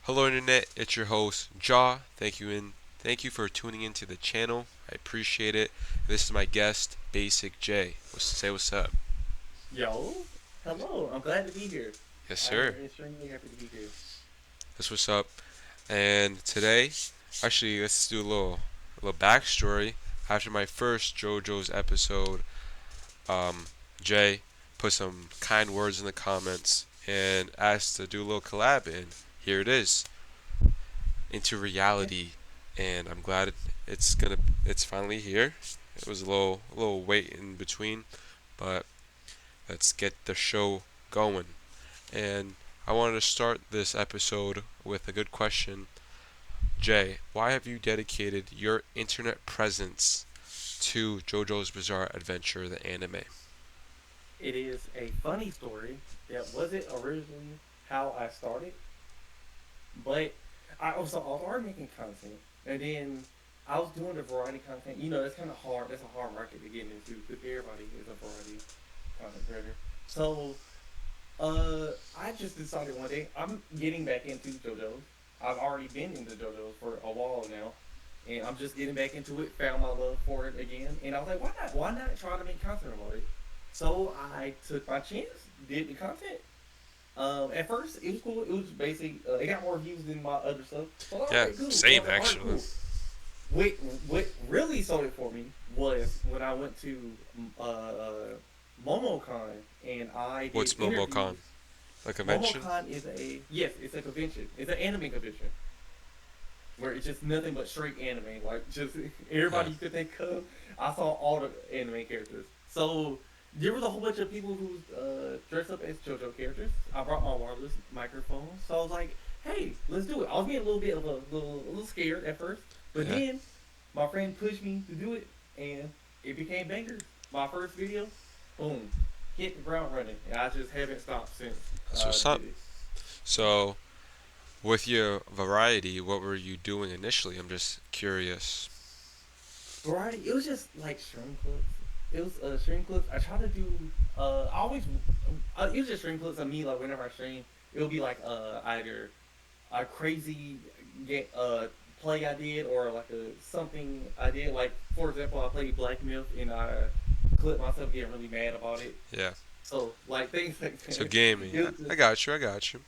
Hello Internet, it's your host Jaw. Thank you for tuning into the channel. I appreciate it. This is my guest, Basic J. Say what's up. Yo, hello. I'm glad to be here. Yes, I am sir. extremely happy to be here. That's what's up. And today, actually, let's do a little backstory. After my first JoJo's episode, um, Jay put some kind words in the comments and asked to do a little collab, and here it is, into Yeah. reality. And I'm glad it's finally here. It was a little wait in between, but let's get the show going. And I wanted to start this episode with a good question. Jay, why have you dedicated your internet presence to JoJo's Bizarre Adventure, the anime? It is a funny story that wasn't originally how I started, but I was already making content, and then I was doing the variety content. That's kind of hard. That's a hard market to get into because everybody is a variety content creator. So, I just decided one day I'm getting back into JoJo's. I've already been into JoJo's for a while now, and I'm just getting back into it. Found my love for it again, and I was like, why not? Why not try to make content about it? So I took my chance, did the content. At first it was cool. It was basic. It got more views than my other stuff. So all Yeah, right, cool. So I same was like, all right, actually. cool. What really sold it for me was when I went to MomoCon and I did What's MomoCon? interviews. A convention? MomoCon is it's a convention. It's an anime convention where it's just nothing but straight anime. Like just Yeah. everybody you could think of. I saw all the anime characters. So there was a whole bunch of people who dressed up as JoJo characters. I brought my wireless microphone, so I was like, "Hey, let's do it." I was getting a little bit of a little scared at first, but Yeah. then my friend pushed me to do it, and it became bangers. My first video, boom, hit the ground running, and I just haven't stopped since That's I what's up. did it. So, with your variety, what were you doing initially? I'm just curious. Variety, it was just like stream clips. It was stream clips. I try to do. I always. It was just stream clips of me. Like whenever I stream, it would be like either a crazy play I did or like a something I did. Like for example, I played Black Myth and I clipped myself getting really mad about it. Yeah. So like things like So that. gaming. It I was I just got you. I got you.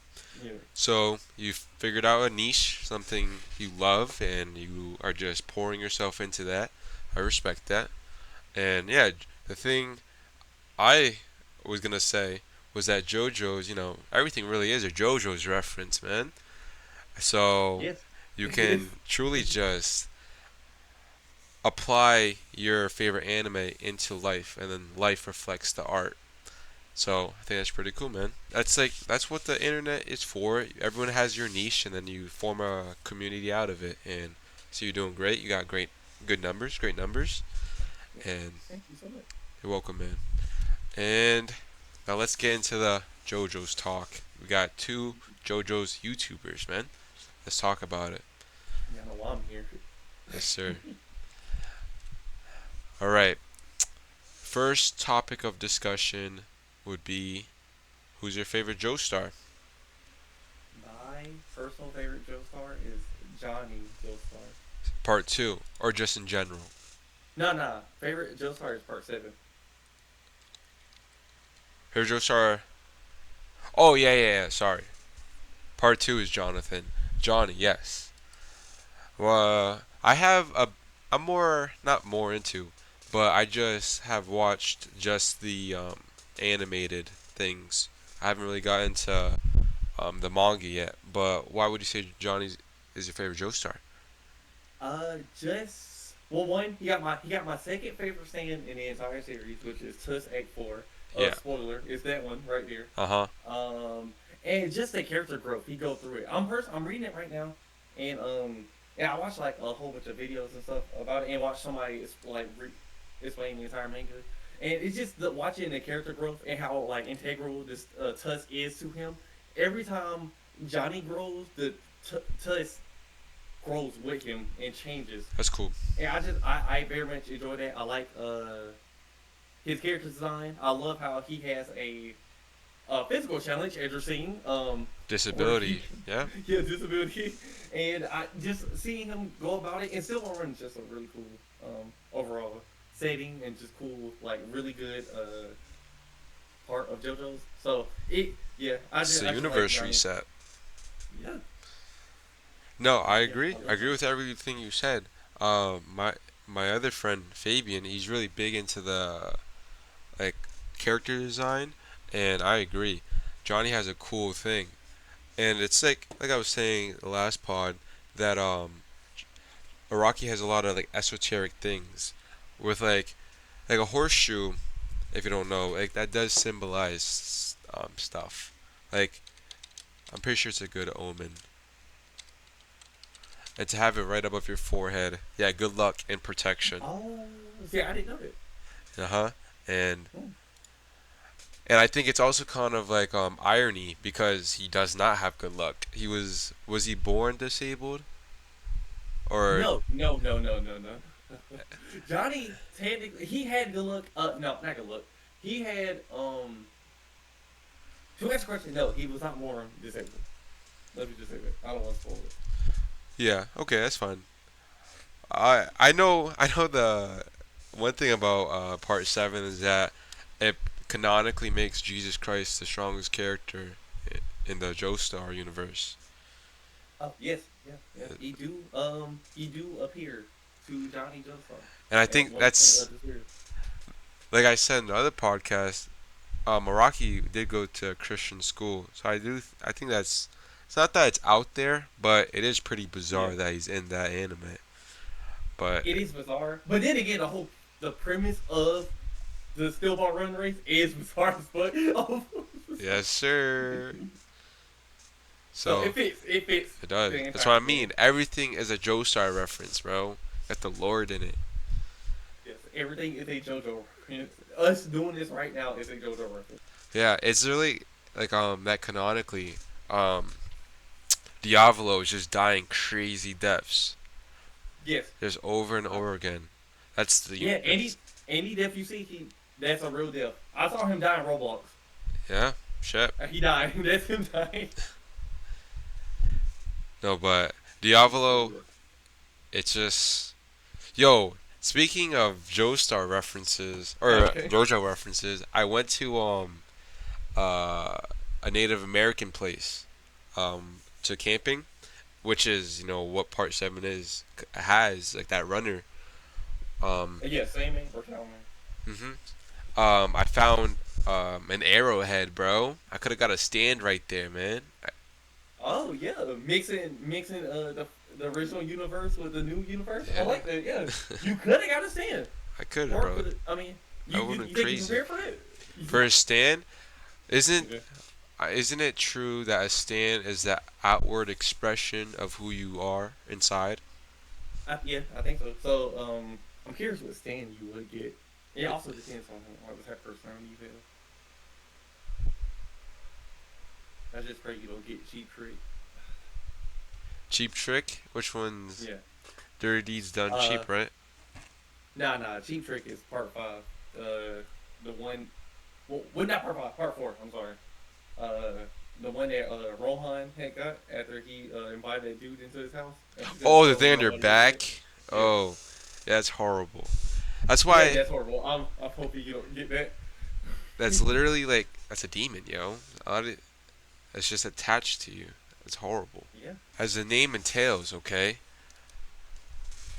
yeah. So you figured out a niche, something you love, and you are just pouring yourself into that. I respect that. And yeah, the thing I was gonna say was that JoJo's, everything really is a JoJo's reference, man. So Yes, you it is. can truly just apply your favorite anime into life, and then life reflects the art. So I think that's pretty cool, man. That's what the internet is for. Everyone has your niche, and then you form a community out of it. And so you're doing great. You got good numbers, great numbers, Yeah. and Thank you so much. you're welcome, man. And now let's get into the JoJo's talk. We got two JoJo's YouTubers, man. Let's talk about it. Yeah, I know why I'm here. Yes, sir. All right. First topic of discussion would be who's your favorite Joe star? My personal favorite Joe Star is Johnny Joe Star. Part two, or just in general? No, no. Favorite Joe Star is part seven. Favorite Joe star? Oh yeah. Sorry. Part two is Jonathan. Johnny, yes. Well, I'm more not more into, but I just have watched just the animated things. I haven't really got into the manga yet. But why would you say Johnny is your favorite Joe star? Just one. He got my second favorite stand in the entire series, which is Tusk Act Four. Yeah. Spoiler is that one right there. Uh huh. And just the character growth. He go through it. I'm reading it right now, and I watched like a whole bunch of videos and stuff about it, and watched somebody explain the entire manga. And it's just watching the character growth and how like integral this Tusk is to him. Every time Johnny grows, the Tusk grows with him and changes. That's cool. And I very much enjoy that. I like his character design. I love how he has physical challenge, as you're seeing, where he, Disability. Yeah. he has disability, and I just seeing him go about it, and still run just a really cool overall setting and just cool, like really good part of JoJo's. So it, yeah, It's a I just like universe Johnny. reset. Yeah, No, I yeah, agree. I I love agree Johnny. with everything you said. My other friend Fabian, he's really big into the like character design, and I agree. Johnny has a cool thing, and it's like I was saying the last pod that Iraqi has a lot of like esoteric things with like a horseshoe. If you don't know, like that does symbolize stuff. Like I'm pretty sure it's a good omen, and to have it right above your forehead, yeah, good luck and protection. Oh, see, I didn't know that. Uh huh. And Hmm. and I think it's also kind of like irony because he does not have good luck. Was he born disabled or No, no, no, no, no, no. Johnny technically he had good look. No, not good look. He had To answer the question, no, he was not born disabled. Let me just say that. I don't want to spoil it. yeah, okay, that's fine. I know the one thing about part 7 is that it canonically makes Jesus Christ the strongest character in the Joestar universe. Oh yes, yeah, yeah. He do appear to Johnny Joestar And I as think one of the that's other spirits. like I said in the other podcast, Meraki did go to a Christian school, so I think that's it's not that it's out there, but it is pretty Yeah, bizarre that he's in that anime. But it is bizarre, but then again, the premise of the stillball run race is bizarre as fuck. Oh, yes, sir. so So it fits it does. the That's what entire I story. mean. Everything is a Joestar reference, bro. Got the Lord in it. Yes, everything is a JoJo reference. Us doing this right now is a JoJo reference. Yeah, it's really like that canonically, um, Diavolo is just dying crazy deaths. Yes. Just over and I, over again. That's the yeah, that's any death you see, that's a real death. I saw him die in Roblox. yeah, shit. He died. That's him dying. No, but It's real Diavolo, death. it's just yo. Speaking of Joestar references or Okay. JoJo references, I went to uh a Native American place to camping, which is what part 7 is has like that runner. Um, Yeah, same man. Working out man. hmm I found an arrowhead, bro. I could have got a stand right there, man. Oh yeah, mixing the original universe with the new universe. I Yeah, like that. Yeah, you could have got a stand, I could have, or bro. put it. I mean, I would have been you think you crazy prepared for that? for a stand. Isn't Yeah. isn't it true that a stand is the outward expression of who you are inside? Yeah, I think so. So, I'm curious what stand you would get. It also depends on the type of personality you have. I just pray you don't get cheap trick. Cheap Trick? Which one's Yeah. Dirty Deeds Done Uh, Cheap, right? nah. Cheap trick is part five. The one. Well, not part five. Part four. I'm sorry. Uh, the one that Rohan had got after he invited that dude into his house and pretended Oh, to the tell him thing on about your what he was doing. back? Yeah. Oh, yeah, that's horrible. That's Yeah, why that's horrible. I'm hoping you don't get that. that's literally like that's a demon, yo. It's just attached to you. It's horrible. Yeah. As the name entails, okay,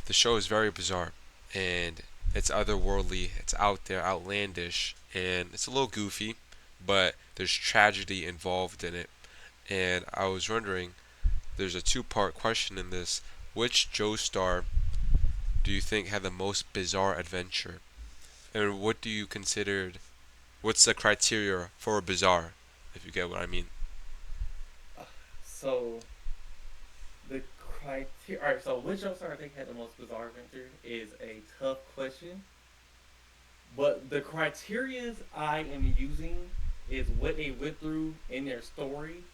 the show is very bizarre and it's otherworldly, it's out there, outlandish, and it's a little goofy, but there's tragedy involved in it. And I was wondering, there's a two-part question in this. Which Joestar do you think had the most bizarre adventure? And what do you consider? What's the criteria for a bizarre? If you get what I mean. So the criteria. All right. So which Joestar I think had the most bizarre adventure is a tough question. But the criterias I am using is what they went through in their story,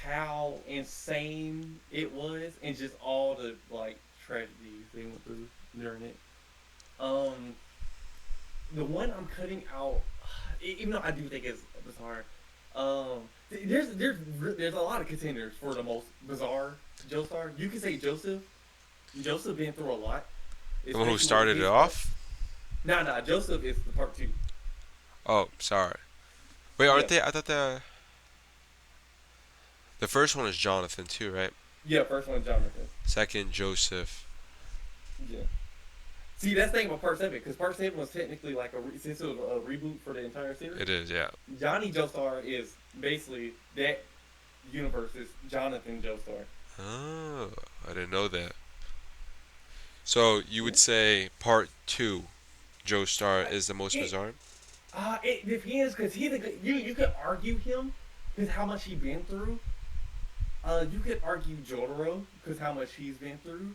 how insane it was, and just all the like tragedies they went through during it. Um, the one I'm cutting out, even though I do think it's bizarre, There's a lot of contenders for the most bizarre Joestar. You can say Joseph. Joseph been through a lot, The one who especially with started it his part. off? Nah. Joseph is the part two. Oh, sorry. Wait, aren't Yeah, they? I thought the first one is Jonathan too, right? yeah. First one, Jonathan. Second, Joseph. Yeah. See, that's the thing about part seven, because part seven was technically like since it was a reboot for the entire series. It is, yeah. Johnny Joestar is basically that universe's Jonathan Joestar. Oh, I didn't know that. So you Yeah. would say part two, Joestar, I, is the most it bizarre? it depends because you could argue him because how much he been through. You could argue Jotaro because how much he's been through.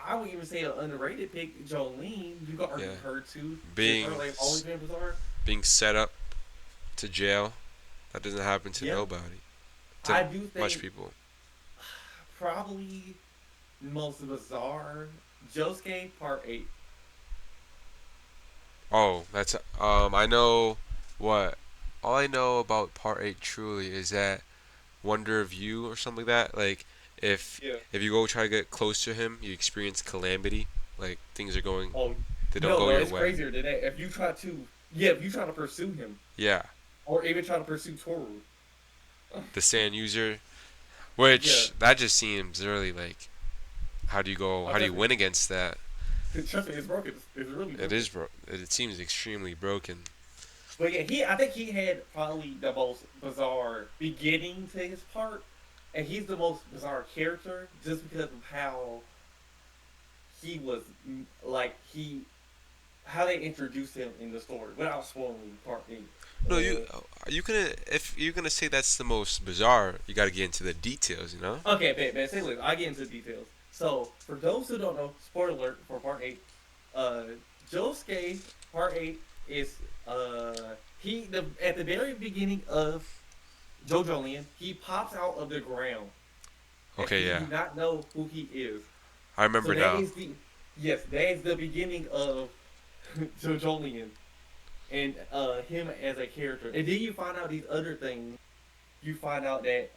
I would even say an underrated pick, Jolene. You could argue Yeah. her too since her Being life always been bizarre. being set up to jail, that doesn't happen to Yeah, nobody. To I do much think people. probably most bizarre Josuke Part 8. Oh, that's I know what all I know about part 8 truly is that wonder of you or something like that. Like if Yeah. if you go try to get close to him, you experience calamity. Like things are going Oh, they don't no, go no, your it's way. crazier than that. If you try to, yeah, if you try to pursue him, Yeah. or even try to pursue Toru, The sand user, yeah, which that just seems really like I'll how do you trust me. win against that? Trust me, it's broken. It's really It broken. is it seems extremely broken. But yeah, I think he had probably the most bizarre beginning to his part, and he's the most bizarre character just because of how he was, like he, how they introduced him in the story without spoiling part eight. No, Uh, are you gonna if you're gonna say that's the most bizarre, you got to get into the details, you know? okay, man, say less. I get into details. So for those who don't know, spoiler alert for part eight. Uh, Josuke part eight is he the at the very beginning of JoJo Land, he pops out of the ground and Okay, you yeah. do not know who he is. I So remember that now. is the yes, that is the beginning of JoJo Land and him as a character. And then you find out these other things. You find out that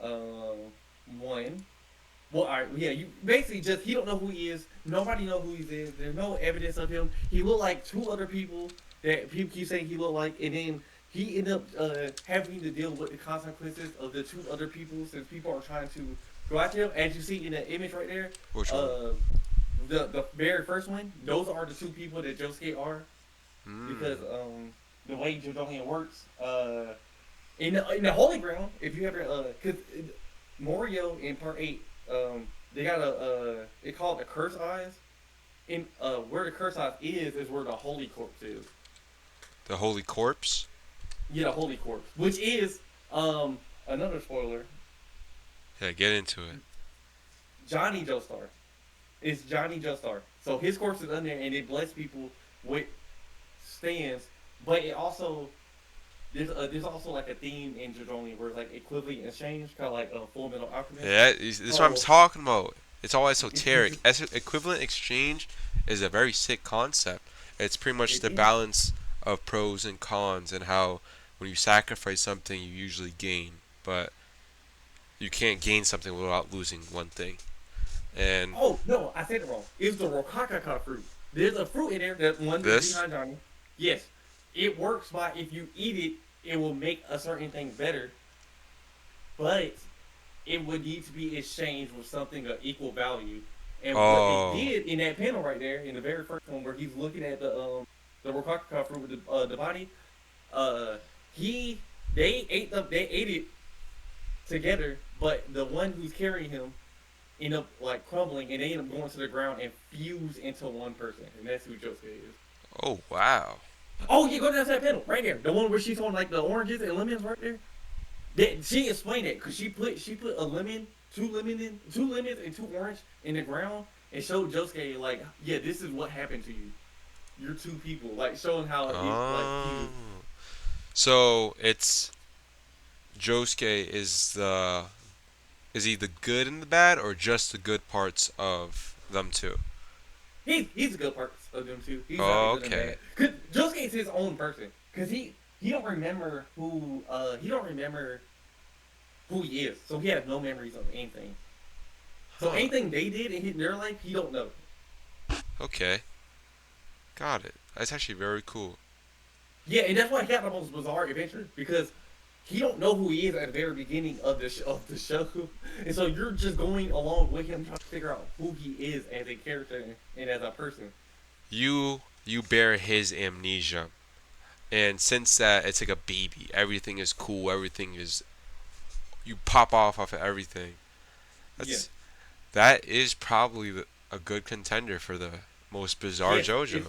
one. Well, all right, yeah. You basically just he don't know who he is. Nobody know who he is. There's no evidence of him. He looked like two other people that people keep saying he looked like, and then he ended up having to deal with the consequences of the two other people since people are trying to go after him. As you see in the image right there, Which one? uh, the very first one, those are the two people that Josuke are Hmm. because the way Jojolian works, in the Holy Ground, if you ever because Morio in Part 8, they got a they call it the Curse Eyes. In where the Curse Eyes is where the Holy Corpse is. The Holy Corpse? Yeah, the Holy Corpse, which is another spoiler. Yeah, get into it. Johnny Joestar. It's Johnny Joestar. So his corpse is under there, and it bless people with stands. But it also there's also like a theme in Jojoni where it's like equivalent exchange, kind of like a Full Metal Alchemist. Yeah, this is what I'm So talking about. It's all esoteric. Equivalent exchange is a very sick concept. It's pretty much it the is. balance of pros and cons and how when you sacrifice something you usually gain, but you can't gain something without losing one thing. And Oh no, I said it wrong. It's the Rokakaka fruit. There's a fruit in there that one that's this, behind Johnny. Yes, it works by if you eat it, it will make a certain thing better, but it would need to be exchanged with something of equal value. And what they oh, did in that panel right there, in the very first one, where he's looking at the Rokakaka fruit with the body, uh, he they ate it together, but the one who's carrying him end up like crumbling, and they end up going to the ground and fuse into one person, and that's who Josuke is. oh wow. Oh yeah, go down to that panel right there, the one where she's on like the oranges and lemons right there. She explained it because she put a lemon, two lemons and two orange in the ground, and showed Josuke like, yeah, this is what happened to you. You're two people, like showing how it like Oh, he so it's Josuke is he the good and the bad or just the good parts of them two? he's a good part of them too. He's not the Oh, good and okay. bad. Cause Josuke's his own person. Cause he don't remember he don't remember. who he is. So he has no memories of anything. So Huh. anything they did in their life, he don't know. Okay. Got it. That's actually very cool. Yeah, and that's why he got the most bizarre adventure because he don't know who he is at the very beginning of the show, and so you're just going along with him trying to figure out who he is as a character and as a person. You bear his amnesia, and since that it's like a baby, everything is cool. Everything is you pop off of everything. Yeah, That's that is probably a good contender for the most bizarre yes, JoJo.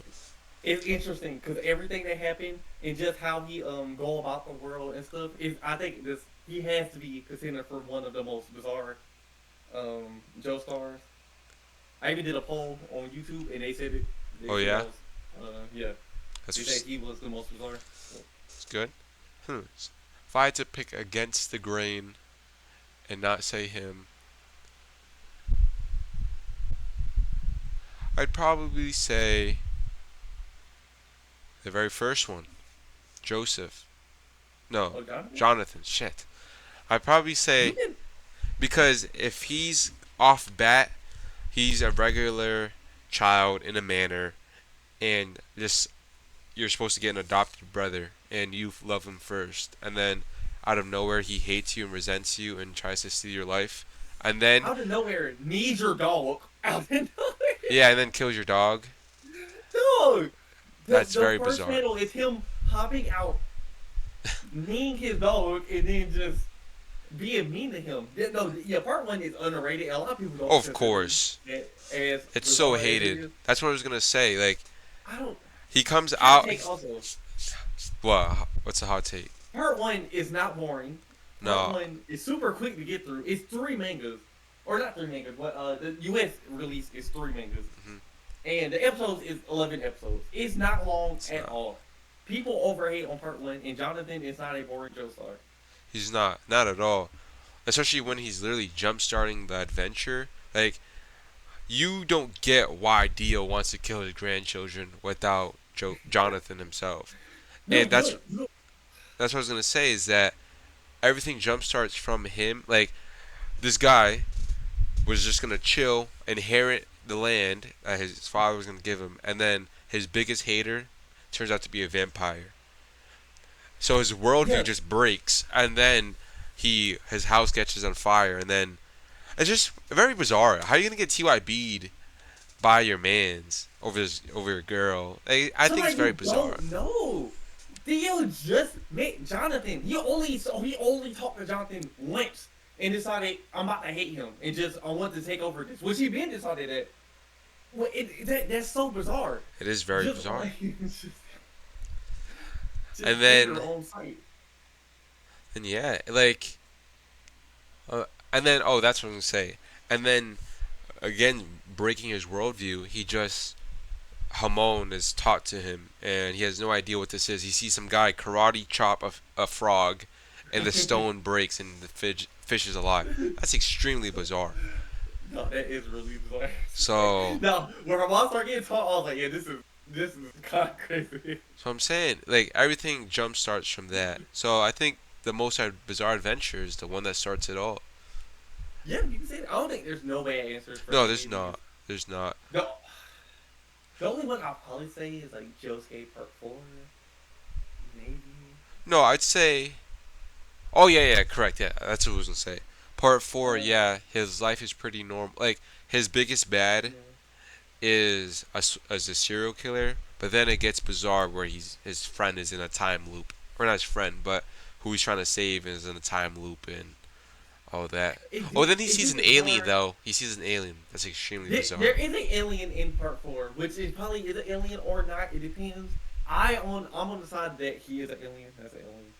it's interesting because everything that happened and just how he go about the world and stuff is I think this he has to be considered for one of the most bizarre Joe stars. I even did a poll on YouTube and they said it. They Oh said I yeah, was yeah. that's They said just, he was the most bizarre. So, that's good. Hmm. If I had to pick against the grain and not say him, I'd probably say the very first one, Joseph. No, oh, Jonathan, Jonathan. Shit. I'd probably you say can. because if he's off bat, he's a regular child in a manner, and just you're supposed to get an adopted brother, and you love him first, and then out of nowhere he hates you and resents you and tries to steal your life, and then Out of nowhere, needs your dog. Out of nowhere, yeah, and then kills your dog. dog. That's The very first bizarre. panel is him hopping out, kneeing his dog, and then just being mean to him. No, yeah, part one is underrated. A lot of people don't Of consider course, it as it's so bizarre as it hated. is. That's what I was gonna say. Like I don't. he comes Hot out. take also. What? What's a hot take? Part one is not boring. Part No. one is super quick to get through. It's three mangas, or not three mangas, but the U.S. release is three mangas, Hmm. and the episodes is 11 episodes. It's not long It's at not. all. People overhate on part one, and Jonathan is not a boring Joe Star. He's not. Not at all. Especially when he's literally jump starting the adventure. Like you don't get why Dio wants to kill his grandchildren without Jonathan himself. No, And you don't. You don't. that's what I was gonna say is that everything jump starts from him. Like this guy was just gonna chill, inherit the land that his father was gonna give him, and then his biggest hater turns out to be a vampire. So his worldview Yes. just breaks, and then his house catches on fire, and then it's just very bizarre. How are you gonna get TYB'd by your man's over your girl? I think it's Somebody very you bizarre. don't know. Theo just met Jonathan. He only talked to Jonathan once and decided I'm about to hate him and just I want to take over this. Which he been decided that. Well, that's so bizarre. It is very Just bizarre. like just And in your then own sight. and yeah, like uh, and then oh that's what I'm gonna say. And then again breaking his worldview, he just Hamon is taught to him, and he has no idea what this is. He sees some guy karate chop a frog, and the stone breaks, and the fish is alive. That's extremely bizarre. No, that is really bizarre. So, Now, when my mom started getting taught, I was like, yeah, this is kind of crazy. so I'm saying, like everything jump starts from that. So I think the most bizarre adventure is the one that starts it all. Yeah, you can say that. I don't think there's no bad answers for No, any there's of these. not. There's not. No, the only one I'll probably say is like Josuke Part 4, maybe. No, I'd say. Oh yeah, yeah, correct. Yeah, that's what I was gonna say. Part four, Uh, yeah, his life is pretty normal. Like his biggest bad yeah. is as a serial killer, but then it gets bizarre where his friend is in a time loop, or not his friend, but who he's trying to save is in a time loop and all that. Oh, then he It sees gets an alien bizarre. though. He sees an alien. That's extremely There bizarre. is an alien in Part 4, which is probably is an alien or not. It depends. I'm on the side that he is an alien. That's an alien.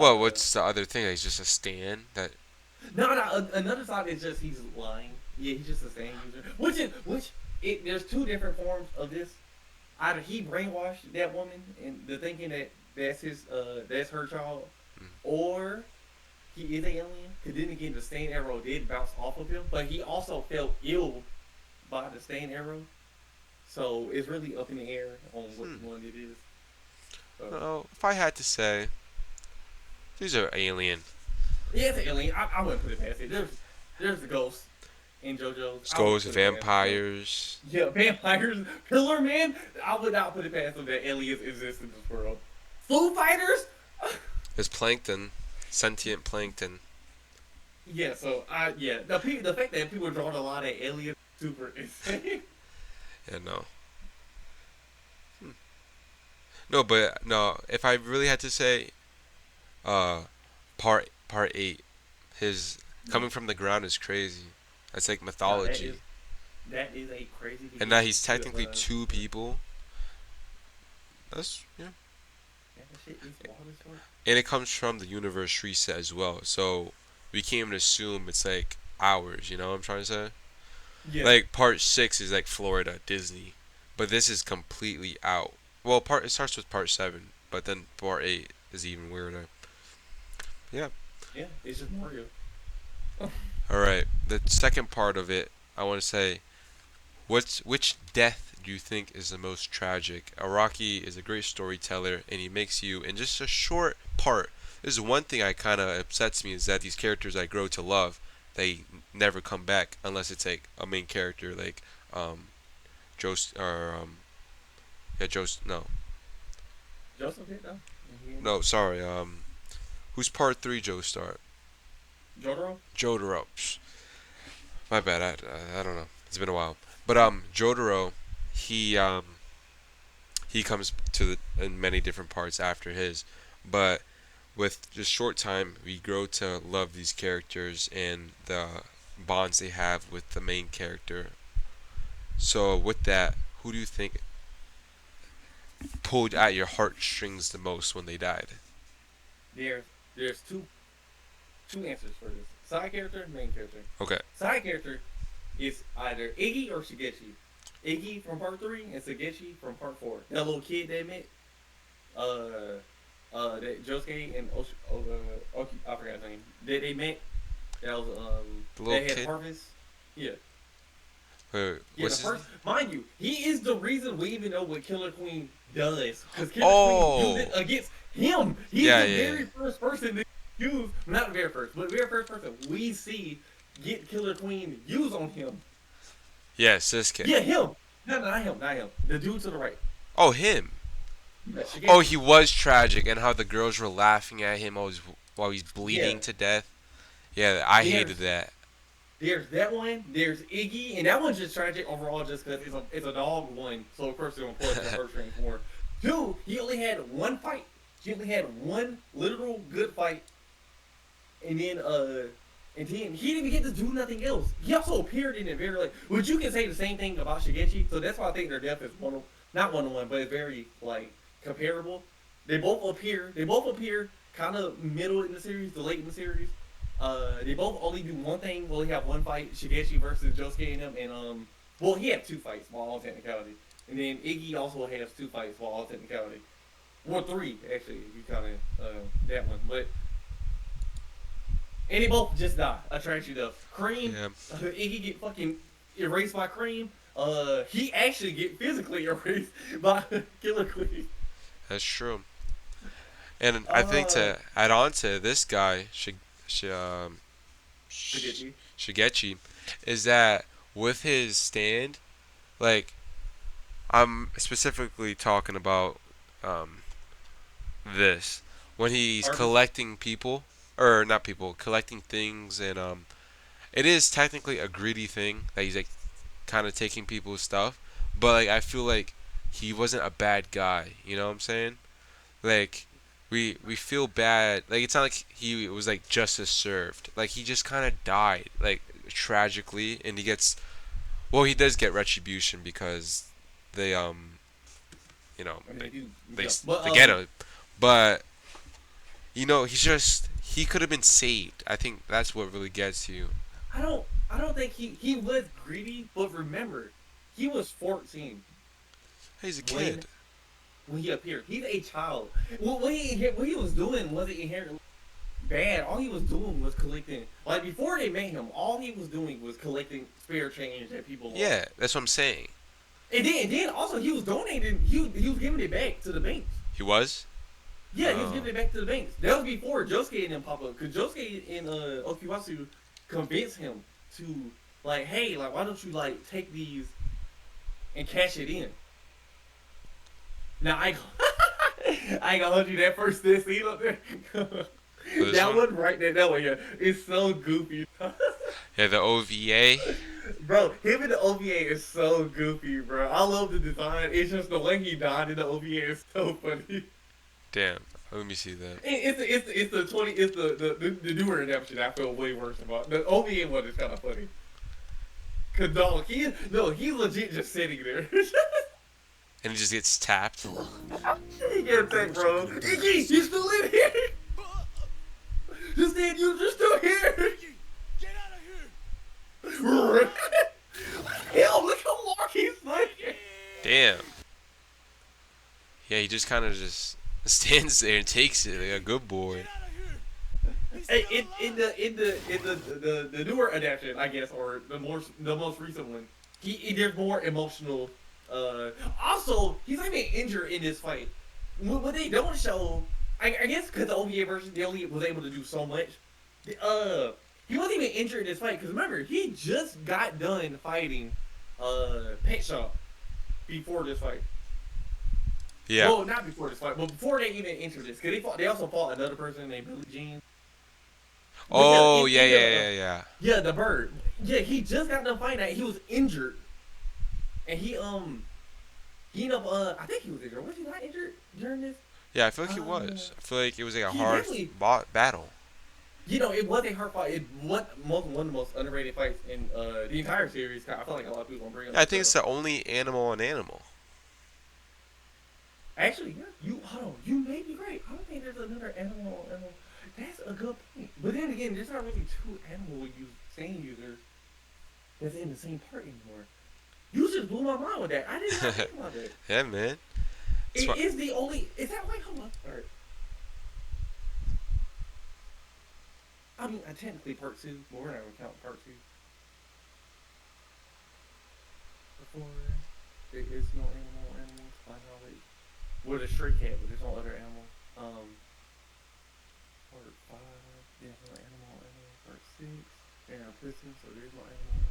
Well, Uh, what's the other thing? He's just a stand that. no, no. Another side is just he's lying. Yeah, he's just a sand user. There's two different forms of this. Either he brainwashed that woman into thinking that that's her child, Mm. or he is an alien. Because then again, the stain arrow did bounce off of him, but he also felt ill by the stain arrow. So it's really up in the air on which Hmm. one it is. So Well, if I had to say, he's an alien. Yeah, it's an alien. I wouldn't put it past it. There's the ghosts in JoJo's. I Skulls, wouldn't put it past them. vampires. Yeah, vampires, Pillar Man. I would not put it past them that aliens exist in this world. Foo Fighters. There's plankton, sentient plankton. Yeah, so the fact that people are drawing a lot of aliens is super insane. Yeah, no, no, but no. If I really had to say, uh, part eight, his coming from the ground is crazy. That's like Now mythology, that is a crazy and that beginning he's to technically two people. That's yeah, that shit is wild as fuck. and it comes from the universe reset as well. So we can't even assume it's like ours. You know what I'm trying to say? Yeah, Like part six is like Florida Disney, but this is completely out. Well, part it starts with part seven, but then part eight is even weirder. Yeah. yeah, it's just Mario. All right. The second part of it, I want to say, which death do you think is the most tragic? Araki is a great storyteller, and he makes you in just a short part. This is one thing I kind of upsets me is that these characters I grow to love, they never come back unless it's like a main character like Joe or yeah Joe no Joseph did though. no sorry who's part three Joe Star Jotaro. Jotaro. My bad. I don't know. It's been a while. But Jotaro, he he comes to the in many different parts after his, but with just short time we grow to love these characters and the bonds they have with the main character. So with that, who do you think pulled at your heartstrings the most when they died? There's there's two answers for this. Side character, main character. Okay. Side character is either Iggy or Shigechi. Iggy from part three and Shigechi from part four. That little kid they met, uh, that Josuke and I forgot his name. That they met. That was The little they had kid. purpose. Yeah, Wait, yeah. The what's his? first, mind you, he is the reason we even know what Killer Queen does because Killer Queen Oh. used it against him. He's Yeah, the yeah, very first person to use, not the very first, but the very first person we see get Killer Queen use on him. Yes, this kid. Yeah, him. No, not him, not him. The dude to the right. Oh, him. Yeah, Shigeru. Oh, he was tragic, and how the girls were laughing at him while he's bleeding Yeah. to death. Yeah, I hated There's that. there's that one. There's Iggy, and that one's just tragic overall, just because it's a dog one. So of course it's important the first rank for. Two, he only had one fight. He only had one literal good fight, and then he didn't even get to do nothing else. He also appeared in it very like, which you can say the same thing about Shigechi. So that's why I think their death is not 1-1, but it's very like comparable. They both appear. They both appear kind of middle in the series, to late in the series. They both only do one thing. Well, they have one fight, Shigechi versus Josuke and him, and well, he had two fights, while all technicality, and then Iggy also has two fights, while all technicality. Well, three actually, if you kind of that one, but and they both just die a tragedy death. Cream, Yeah, Iggy get fucking erased by Cream. He actually get physically erased by Killer Queen. that's true. And I think to add on to this guy, Shigechi. Shigechi, is that with his stand, like I'm specifically talking about um, this when he's Artist. collecting people or not people collecting things and it is technically a greedy thing that he's like kind of taking people's stuff, but like I feel like he wasn't a bad guy. You know what I'm saying? Like we feel bad. Like it's not like he was like justice served. Like he just kind of died like tragically, and he gets well. He does get retribution because they you know I mean, they they do. they, Yeah. s- But they get him, but you know he could have been saved. I think that's what really gets you. I don't think he was greedy, but remember, he was 14 He's a when kid. when he appeared. He's a child. What he was doing wasn't inherently bad. All he was doing was collecting. Like before they made him, all he was doing was collecting spare change that people lost. Yeah, that's what I'm saying. And then also he was donating. He was giving it back to the banks. He was. Yeah, he's Oh. giving it back to the banks. That was before Josuke and them pop up, because Josuke and Okiwasu convinced him to like, hey, like, why don't you like take these and cash it in? Now I ain't gonna hold you that first scene up there. For this That one? one right there, that one, yeah, it's so goofy. Yeah, the OVA. Bro, him in the OVA is so goofy, bro. I love the design. It's just the way he died in the OVA is so funny. Damn. Let me see that. It's the 20 it's the newer redemption. I feel way worse about the OVA one is kind of funny. Cause he's legit just sitting there. And it just gets tapped. He gets that, bro. Iggy, you still in here? Just saying, you're still here. Hell, look how long he's like. Damn. Yeah, he just kind of just stands there and takes it like a good boy. Hey, in the newer adaptation, I guess, or the most recent one, there's more emotional. Also, he's not even injured in this fight. What they don't show, I guess, because the OVA version, they only was able to do so much. He wasn't even injured in this fight because remember, he just got done fighting Pet Shop before this fight. Yeah. Well, not before this fight, but before they even entered this, because they also fought another person named Billie Jean. But Oh, in the yeah. yeah, the bird. Yeah, he just got done fighting that. He was injured, and he ended up I think he was injured. Was he not injured during this? Yeah, I feel like he was. I feel like it was like a He hard definitely. battle. It was a hard fight. It one of the most underrated fights in the entire series. I feel like a lot of people don't bring up. Yeah, I think it's the only animal on animal. Actually, yeah, you hold on. You may be right. I don't think there's another animal. That's a good point. But then again, there's not really two animal sane users that's in the same part anymore. You just blew my mind with that. I did not think about that. Yeah, man. It is the only. Is that right? Hold on. All right. I mean, technically part two, but we're not gonna count part two. Before there is no animals. I know it. We're the stray cat, but there's no other animal. Part five, there's no animal. Part six, they're in prison, so there's no animal.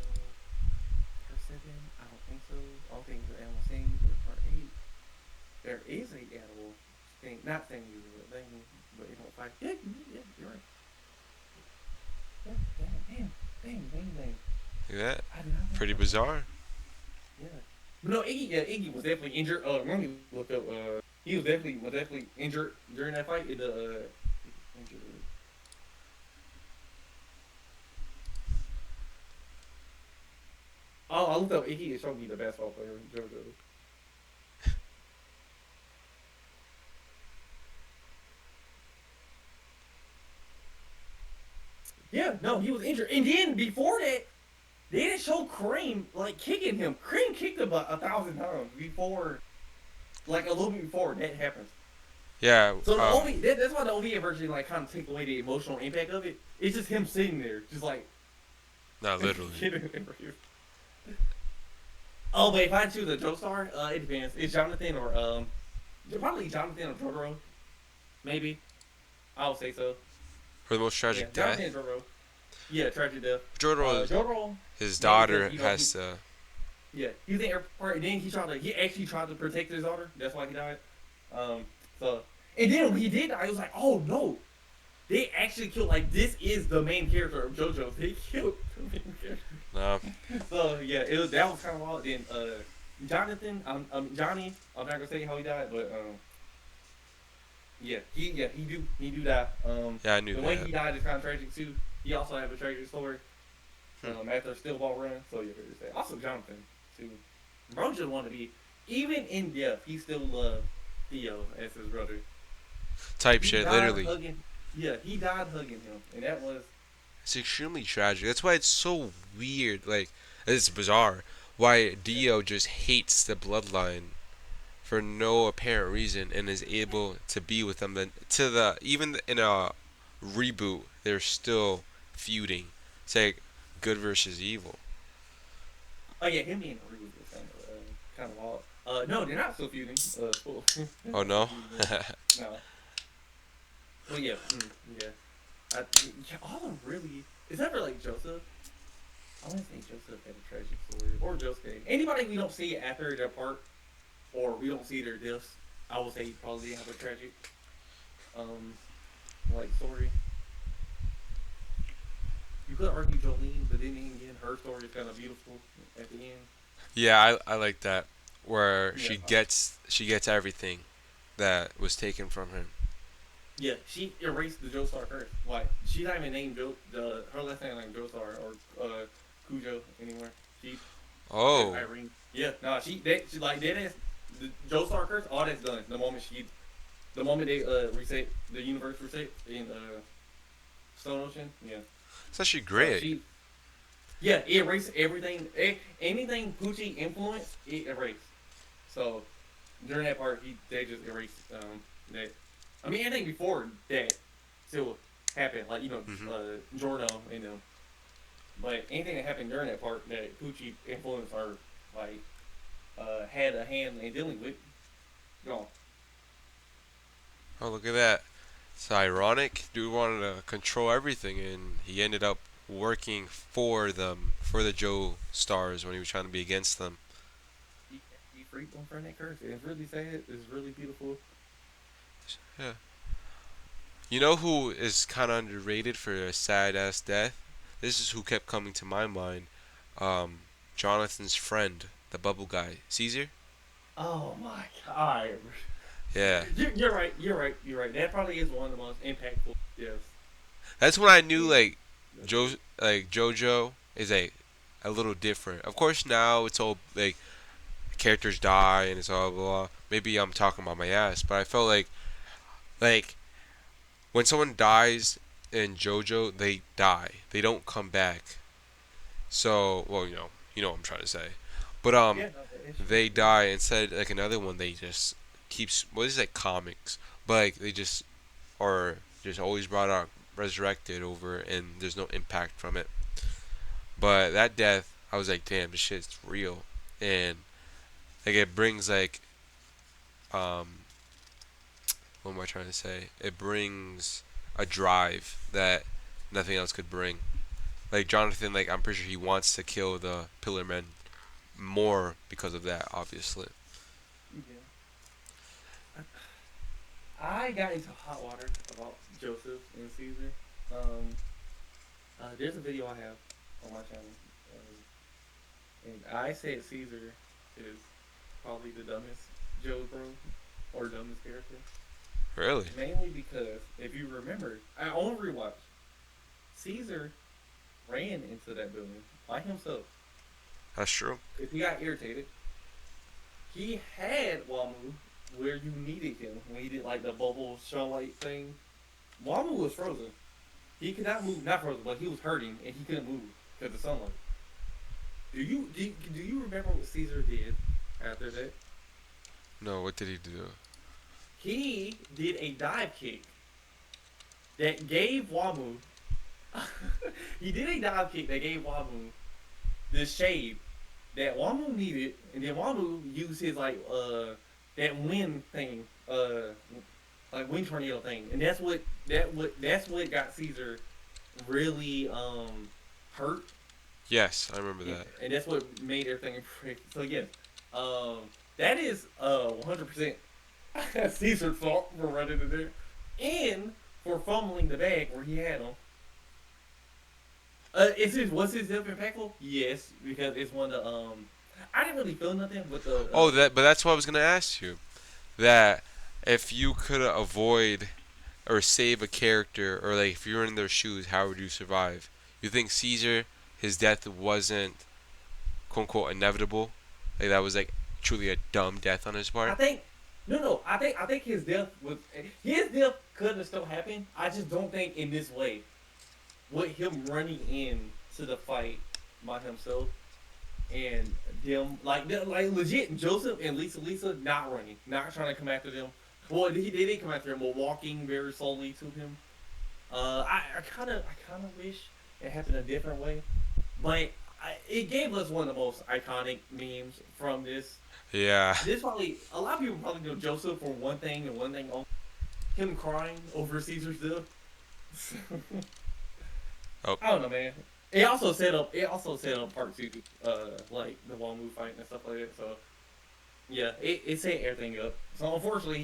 Part seven, I don't think so. I don't think there's animal things. Part eight, there is a animal thing, not thing user, but thing, but it don't fight. Yeah, you're right. Yeah, dang. Look at that. I did not think Pretty about that. bizarre. Yeah. But no, Iggy was definitely injured. Let me look up. He was definitely injured during that fight. In the injured. Oh, I looked up Iggy. It showed me the basketball player in JoJo. Yeah, no, he was injured. And then before that, they didn't show Kareem like kicking him. Kareem kicked him about 1,000 times before, like a little bit before that happens. Yeah. So the that's why the OVA version like kind of take away the emotional impact of it. It's just him sitting there, just like Not literally. Oh, but if I choose a Joestar, it depends. It's Jonathan or probably Jonathan or Jotaro, maybe. I would say so. For the most Yeah, tragic Jonathan death. and Jotaro. Yeah, tragic death. Jotaro, Jotaro. his Yeah, daughter because, has to. Yeah, he was in the airport, and then he actually tried to protect his daughter. That's why he died. So, and then when he did die, I was like, oh no, they actually killed, like, this is the main character of JoJo. They killed the main character. No. So, yeah, that was kind of wild. Then, Jonathan, Johnny, I'm not gonna say how he died, but, he do die. Yeah, I knew the that. way he died is kind of tragic too. He also had a tragic story. After a still ball run, so yeah, very sad. Also, Jonathan too. Bro just wanted to be, even in death, he still loved Theo as his brother. Type He shit, died literally. he died hugging him, and that was. It's extremely tragic. That's why it's so weird. Like, it's bizarre. Why Dio just hates the bloodline for no apparent reason and is able to be with them. Even in a reboot, they're still feuding. It's like good versus evil. Oh yeah, him being a rude was kind of wild. No, they're not still feuding. Spool. Oh no. No. Well, yeah, yeah. Yeah, all of them really. Except for like Joseph. I want to say Joseph had a tragic story, or Josuke. Anybody we don't see after their part, or we don't see their deaths, I would say probably have a tragic, um, like story. You could argue Jolene, but then again, her story is kind of beautiful at the end. Yeah, I like that where Yeah, she gets everything that was taken from him. yeah. She erased the Joestar curse. Like she's not even named Joe. Her last name like Joestar or Cujo anymore. She Oh, Irene. Yeah, no, she like that is the Joestar curse. All that's done the moment they reset the universe reset in Stone Ocean. Yeah, it's actually so great. yeah, it erased everything. Anything Poochie influenced, it erased. So during that part, they just erased that. I mean, anything before that still happened, like Hmm. Jorno and them. But anything that happened during that part that Poochie influenced or like had a hand in dealing with, gone. Oh, look at that. It's ironic. Dude wanted to control everything, and he ended up working for the Joe Stars when he was trying to be against them. He freaked them from that curse. It's really sad. It's really beautiful. Yeah. You know who is kind of underrated for a sad ass death? This is who kept coming to my mind. Um, Jonathan's friend, the bubble guy, Caesar. Oh my god. Yeah, You're right. You're right. You're right. That probably is one of the most impactful. Yes. that's when I knew And like JoJo is a little different. Of course, now it's all like characters die and it's all blah. Maybe I'm talking about my ass, but I felt like when someone dies in JoJo, they die. They don't come back. So, well, you know what I'm trying to say. But yeah, no, it's true. they die instead. Like another one, they just keeps what is like comics, but like they just are just always brought out resurrected over, and there's no impact from it. But that death, I was like, damn, this shit's real, and like it brings um, what am I trying to say? It brings a drive that nothing else could bring. Like Jonathan, like I'm pretty sure he wants to kill the Pillar Men more because of that, obviously. Yeah. I got into hot water about Joseph and Caesar. Um, there's a video I have on my channel, and I said Caesar is probably the dumbest Joe bro or dumbest character. Really? Mainly because if you remember, I only rewatched Caesar ran into that building by himself That's true. because he got irritated. He had Wamu where you needed him when he did like the bubble sunlight thing. Wamu was frozen. He could not move, not frozen, but he was hurting and he couldn't move because of sunlight. Do you remember what Caesar did after that? No, what did he do? He did a dive kick that gave Wamu. He did a dive kick that gave Wamu the shade that Wamu needed, and then Wamu used his that wind thing, like wind tornado thing, and that's what got Caesar really hurt, Yes, I remember and, that. and that's what made everything break. So yeah, that is 100% Caesar's fault for running in there, and for fumbling the bag where he had him. Was his death impactful? Yes, because it's one of the I didn't really feel nothing with the Oh, that. But that's what I was gonna ask you. That if you could avoid or save a character, or like if you were in their shoes, how would you survive? You think Caesar, his death wasn't quote unquote inevitable? Like that was like truly a dumb death on his I part. think no, I think his death could have still happened. I just don't think in this way with him running in to the fight by himself and them like legit Joseph and Lisa not running, not trying to come after them. Well, they did come after him, but walking very slowly to him. I kind of wish it happened a different way, but it gave us one of the most iconic memes from this. Yeah. This probably a lot of people probably know Joseph for one thing and one thing only. him crying over Caesar's death. Oh, I don't know, man. It also set up part two, like the Wong fight and stuff like that. So yeah, it set everything up. So unfortunately,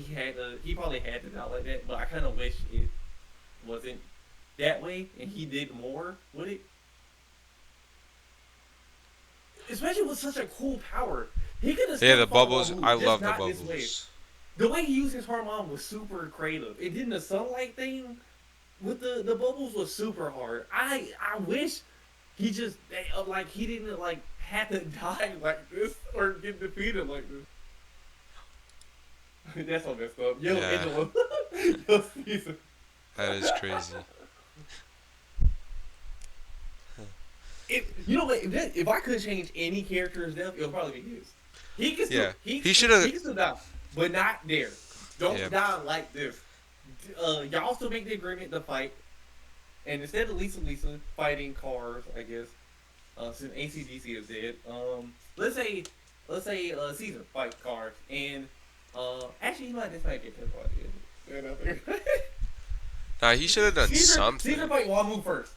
he probably had to die like that. But I kind of wish it wasn't that way, and he did more with it. Especially with such a cool power, he could have yeah, still the fought bubbles. I Wamu, just love the not this way. bubbles. The way he used his Harmon was super creative. It did the sunlight thing with the bubbles was super hard. I wish he just like he didn't like have to die like this or get defeated like this. That's so messed up. Yo, Yeah, Angelo. Yo, Caesar. that is crazy. If you know what, if I could change any character's death, it would probably be his. He can still Yeah, he should have. he can still die, but not there. Yeah, Don't die like this. Y'all still make the agreement to fight, and instead of Lisa fighting cars, I guess, since ACDC is dead, let's say Caesar fight cars, and actually, you know what, this might get to the party. nah, he should have done Caesar something. fight Wamu first.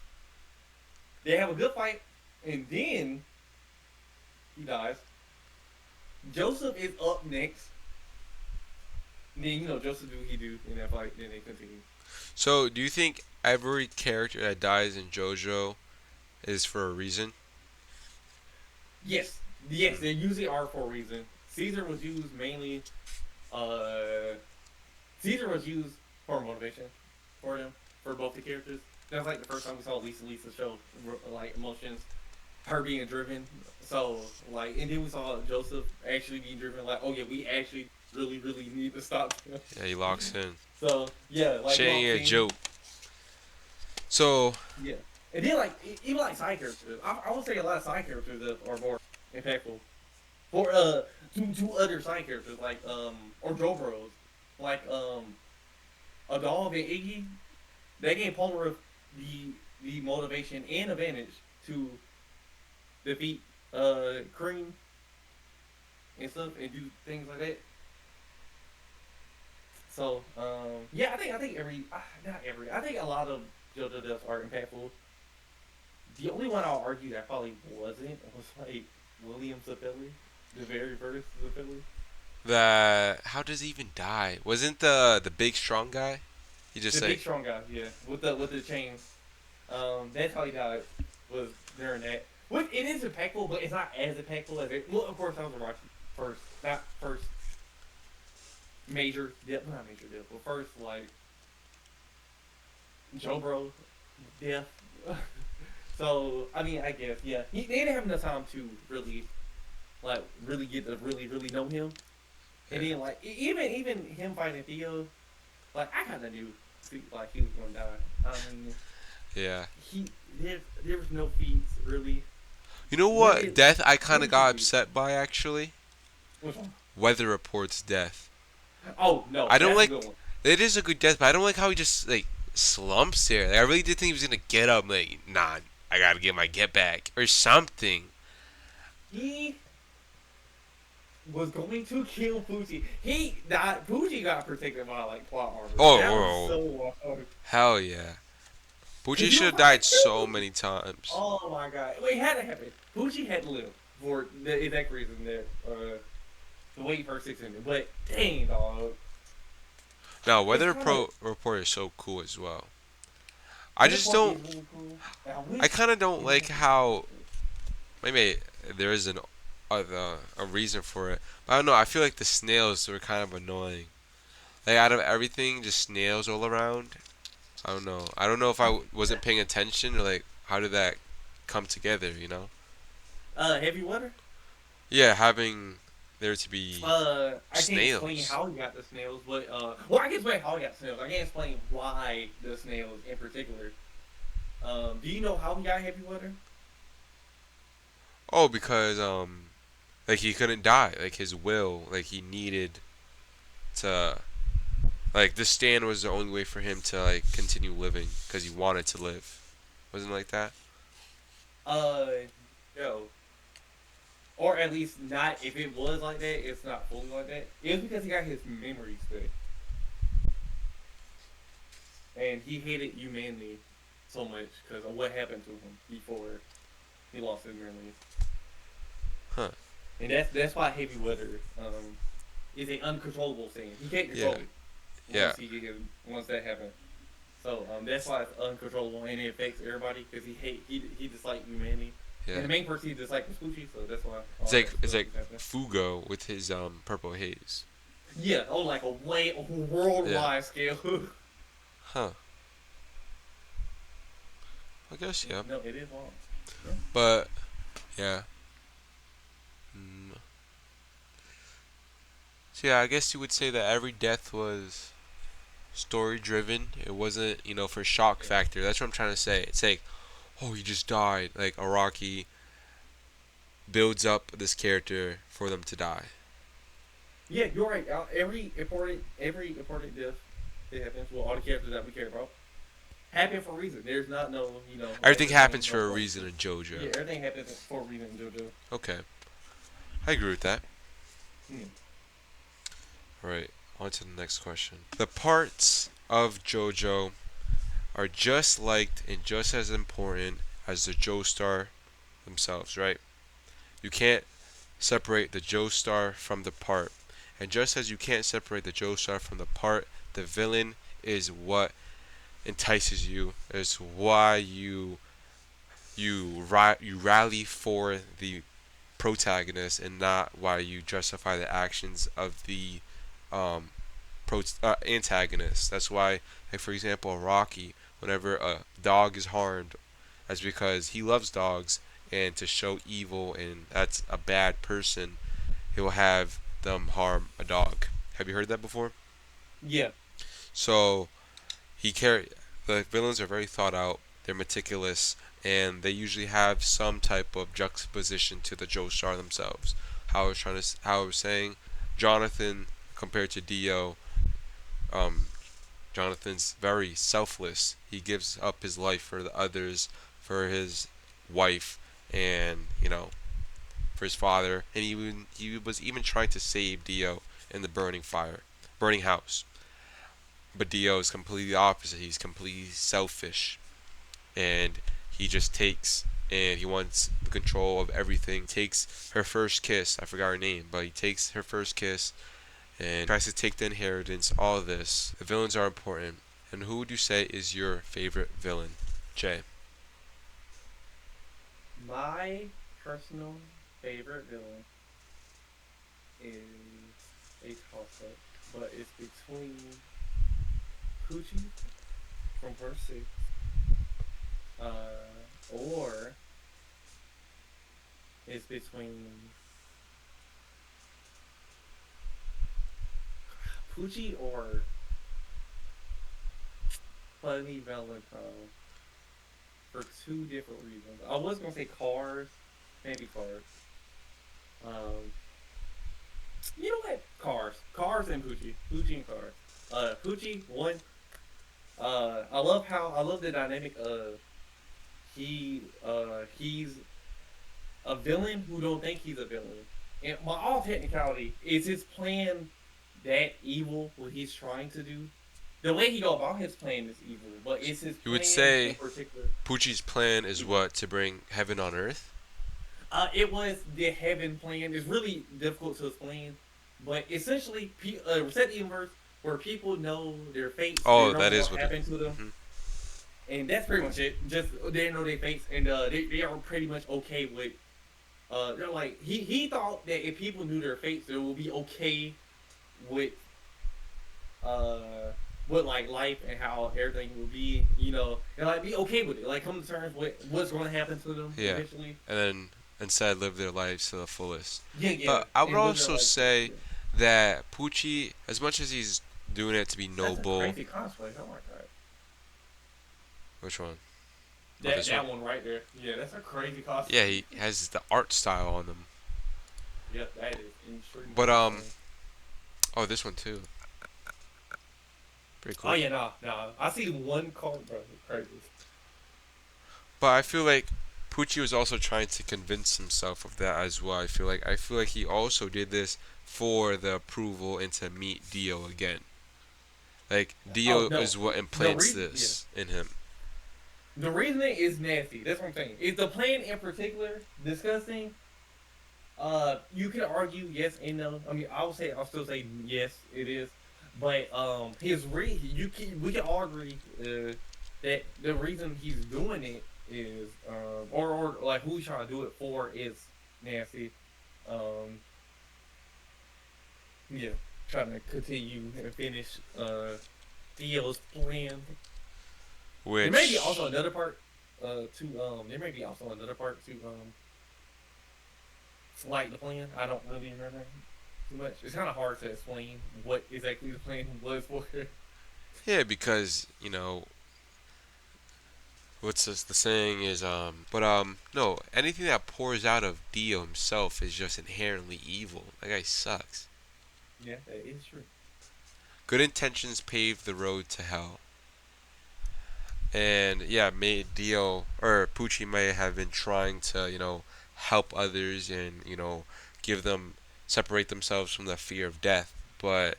They have a good fight, and then he dies. Joseph is up next. And then Joseph do what he do in that fight. Then they continue. So, do you think every character that dies in JoJo is for a reason? Yes, yes, they usually are for a reason. Caesar was used mainly. Uh, Caesar was used for motivation for them for both the characters. That was like the first time we saw Lisa show like emotions, her being driven. So like, and then we saw Joseph actually being driven. Like, oh yeah, we actually really need to stop him. Yeah, he locks in. So yeah, like Shit ain't a joke. So, yeah, and then like even like side characters, I would say a lot of side characters that are more impactful. For two other side characters like or Jobros, like a dog and Iggy, they gave Palmer the motivation and advantage to defeat Cream and stuff and do things like that. So yeah, I think not every I think a lot of JoJo deaths are impactful. The only one I'll argue that probably wasn't was like William Sapelli, the very first Sapelli. how does he even die? Wasn't the big strong guy? He just The big like, strong guy, yeah, with the chains. That's how he died. Was during that. Which it is impactful, but it's not as impactful as it. Well, of course, I was watching first, not first major dip, not major dip, but first like Joe Bro death. So I mean, I guess yeah, they didn't have enough time to really get to really know him, and yeah, then like even him fighting Theo, like I kind of knew like he was gonna die. I mean, yeah. he there was no feats really. You know What what did death I kind what of did he got do? upset by actually? Which one? Weather Report's death. Oh no, I don't that's a like. good one. It is a good death, but I don't like how he just like slumps there. Like, I really did think he was gonna get up. Like, nah, I gotta get my get back or something. He was going to kill Fuji. He died. Fuji got protected by like plot armor. Oh, That was oh, so oh, wild. hell yeah. Bucci Cause you should know have how died that so killed. many times. Oh my god! Wait, it had to happen. Fuji had to live for the exact reason that the way he first six ended. But dang dog, No, it's Weather kind of Report is so cool as well. I weather just part is don't. really cool. And I I wish kind of don't they like had. how. Maybe there is a reason for it, but I don't know. I feel like the snails were kind of annoying. Like out of everything, just snails all around. I don't know. I don't know if I wasn't paying attention or like how did that come together, you know? Heavy water. Yeah, having there to be I can't explain snails. how he got the snails, but well, I can explain how he got snails. I can't explain why the snails in particular. Do you know how he got heavy water? Oh, because like he couldn't die. Like his will, like he needed to like this stand was the only way for him to like continue living because he wanted to live. Wasn't it like that? Uh, no. Or at least not. If it was like that, it's not fully like that. It was because he got his memories back. and he hated humanity so much because of what happened to him before he lost his memories. Huh. And that's why heavy weather is an uncontrollable thing. He can't Yeah. control it Yeah. once that happens. So that's why it's uncontrollable and it affects everybody because he disliked humanity. And Yeah. the main person he disliked was Poochie, so that's why It's all like that it's stuff like was happening. Fugo with his purple haze. Yeah, on like a Yeah. worldwide scale. Huh. I guess Yeah, yeah. no, it is long. Yeah. But yeah. Mm. So yeah, I guess you would say that every death was story driven. It wasn't, for shock Yeah. factor. That's what I'm trying to say. It's like, oh, he just died. Like Araki builds up this character for them to die. Yeah, you're right. Every important death that happens, well, all the characters that we care about, happen for a reason. There's not no, Everything everything happens no for a reason coincidence. in JoJo. Yeah, everything happens for a reason in JoJo. Okay, I agree with that. Hmm. All right, on to the next question. The parts of JoJo are just liked and just as important as the Joestar themselves, right? You can't separate the Joestar from the part. And just as you can't separate the Joestar from the part, the villain is what entices you. Is why you rally for the protagonist and not why you justify the actions of the um, antagonist. That's why, like for example, Rocky, whenever a dog is harmed, that's because he loves dogs, and to show evil and that's a bad person, he'll have them harm a dog. Have you heard that before? Yeah. So he carry the villains are very thought out. They're meticulous, and they usually have some type of juxtaposition to the Joestar themselves. How I was saying, Jonathan compared to Dio, um, Jonathan's very selfless. He gives up his life for the others, for his wife, and for his father, and he was even trying to save Dio in the burning house. But Dio is completely opposite. He's completely selfish, and he just takes and he wants the control of everything. Takes her first kiss. I forgot her name, but he takes her first kiss and tries to take the inheritance. All of this. The villains are important. And who would you say is your favorite villain, Jay? My personal favorite villain is a toss up, but it's between Poochie from verse 6, or it's between Poochie or Funny Valentine for two different reasons. I was gonna say Cars, maybe Cars. Um, you know what? Cars and Poochie and Cars. Poochie one. I love the dynamic of he's a villain who don't think he's a villain. And by all technicality, is his plan that evil? What he's trying to do? The way he go about his plan is evil, but it's his You would plan in say particular. Poochie's plan is what, to bring heaven on earth? It was the heaven plan. It's really difficult to explain, but essentially, set the universe where people know their fates, they Oh, know that is what what it. happened to them, Mhm. and that's pretty much it. Just they know their fates, and they are pretty much okay with. They're like he thought that if people knew their fates, they would be okay with uh with like life and how everything would be, and like be okay with it, like come to terms with what's going to happen to them Yeah, eventually. and then instead live their lives to the fullest. Yeah, yeah, But I would and live their also life. say Yeah. that Poochie, as much as he's doing it to be That's a noble, crazy cosplay. Oh my god. which one? Oh, That this one. that one right there. Yeah, that's a crazy cosplay. Yeah, he has the art style on them. Yep, that is extremely But insane. oh, this one too. Pretty Oh cool. yeah, nah. I see one card, bro. It's crazy. But I feel like Poochie was also trying to convince himself of that as well. I feel like he also did this for the approval and to meet Dio again. Like Oh Dio no, is what the implants reason, yeah, this in him. the reasoning is nasty. That's what I'm saying. Is the plan in particular disgusting? You can argue yes and no. I mean, I'll still say yes, it is. But we can all agree that the reason he's doing it is or like who he's trying to do it for is nasty. Um, yeah, trying to continue and finish Theo's plan. There may be also Which, another part to there may be also another part to slight the plan. I don't really remember too much. It's kind of hard to explain what exactly the plan was for. yeah, because what's this, the saying is but no, anything that pours out of Dio himself is just inherently evil. That guy sucks. Yeah, that is true. Good intentions pave the road to hell. And yeah, may Dio or Pucci may have been trying to, help others and, give them separate themselves from the fear of death. But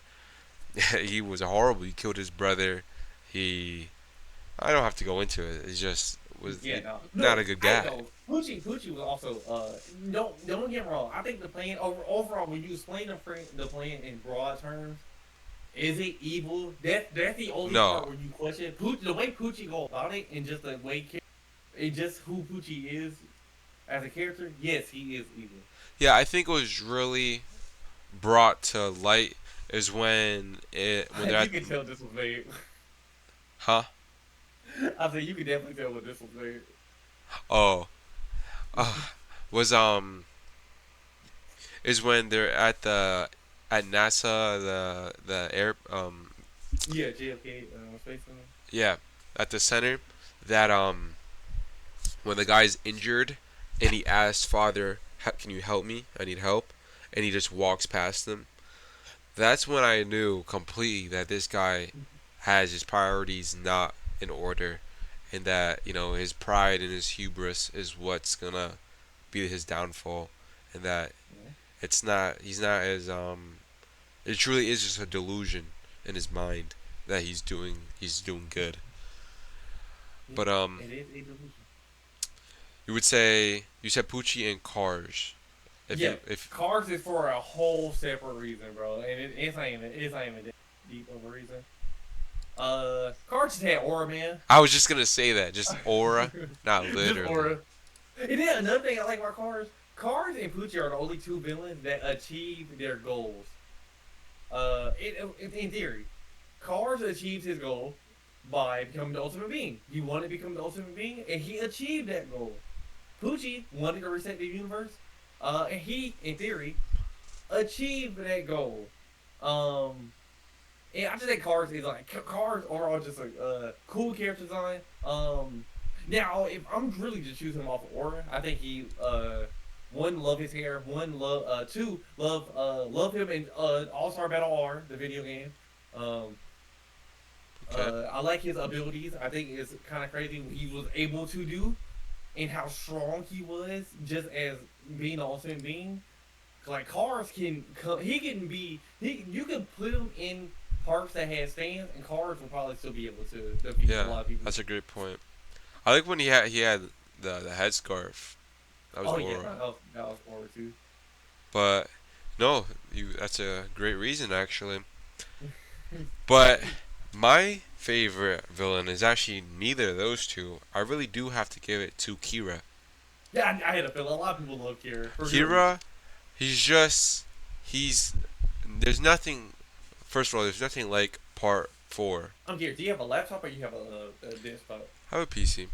he was horrible. He killed his brother. He I don't have to go into it. It's just was Yeah, no, not no. a good I guy. know. Pucci was also don't get me wrong. I think the plan overall when you explain the plan in broad terms, is it evil? That's the only No. part where you question the way Pucci go about it and just the way and just who Pucci is as a character. Yes, he is evil. Yeah, I think it was really brought to light is when they're You at can tell this was made. huh? I said you can definitely tell what this was made. Oh, uh, was is when they're at NASA the air Yeah, JFK Space Center. yeah, at the center that when the guy's injured and he asks father, can you help me? I need help, and he just walks past them. That's when I knew completely that this guy has his priorities not in order, and that his pride and his hubris is what's gonna be his downfall, and that Yeah, he's not as it truly is just a delusion in his mind that he's doing good. yeah. But It is a delusion. you said Pucci and Cars. If Yeah, you if Cars is for a whole separate reason, bro, and it's not even that deep of a reason. Cars just had aura, man. I was just gonna say that, just aura, not Just literally. aura. And then another thing I like about Cars, Cars and Pucci are the only two villains that achieve their goals. In theory, Cars achieved his goal by becoming the ultimate being. He wanted to become the ultimate being, and he achieved that goal. Pucci wanted to reset the universe, and he, in theory, achieved that goal. Um, and I just think Cars is like Cars overall just like cool character design. Now if I'm really just choosing him off of aura, I think he one love his hair, one love two love him in All Star Battle R, the video game. Um, Okay. I like his abilities. I think it's kind of crazy what he was able to do and how strong he was just as being the ultimate being. Like Cars can, he can be, he you can put him in parks that have stands, and Cars will probably still be able to defeat a Yeah, lot of people. that's a great point. I like when he had the headscarf. That was Oh yeah, aura. that was Aura too. But no, you that's a great reason actually. But my favorite villain is actually neither of those two. I really do have to give it to Kira. Yeah, I had a feeling a lot of people love Kira for good reason. Kira, he's just he's there's nothing. First of all, there's nothing like Part Four. I'm Kira. Do you have a laptop or you have a desktop? I have a PC.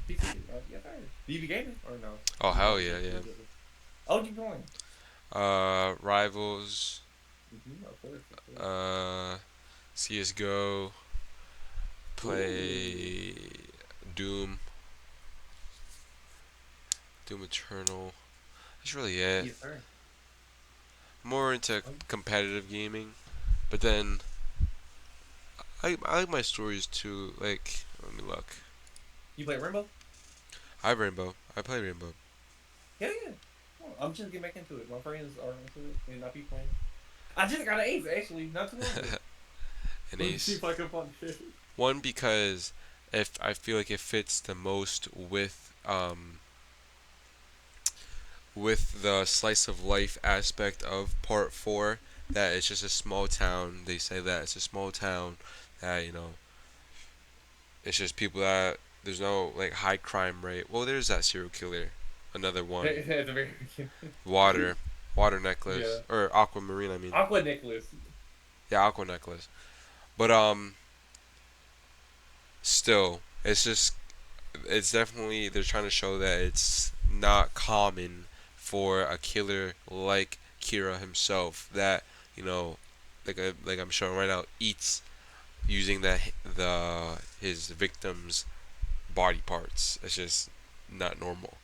PC. Yeah, fine. Do you be gaming or no? Oh You hell probably yeah, just yeah. oh, you playing? Rivals, Of course, of course. uh, CS:GO, Ooh, play Doom, Doom Eternal. That's really it. yes sir. More into Um, competitive gaming, but then I like my stories too. Like, let me look. You play Rainbow? I have Rainbow. I play Rainbow. Hell yeah. Oh, I'm just getting back into it. My friends are into it, and I be playing. I just got an ace actually, not too long ago. and Let me see if I can find it. one because if I feel like it fits the most with the slice of life aspect of part four, that it's just a small town. They say that it's a small town that it's just people that there's no like high crime rate. Well, there's that serial killer, another one, At the very water, beginning. water Yeah. necklace or aquamarine. I mean, Aqua necklace. yeah, aqua necklace. But still, it's definitely they're trying to show that it's not common for a killer like Kira himself that like I'm showing right now eats using the his victims' body parts. It's just not normal,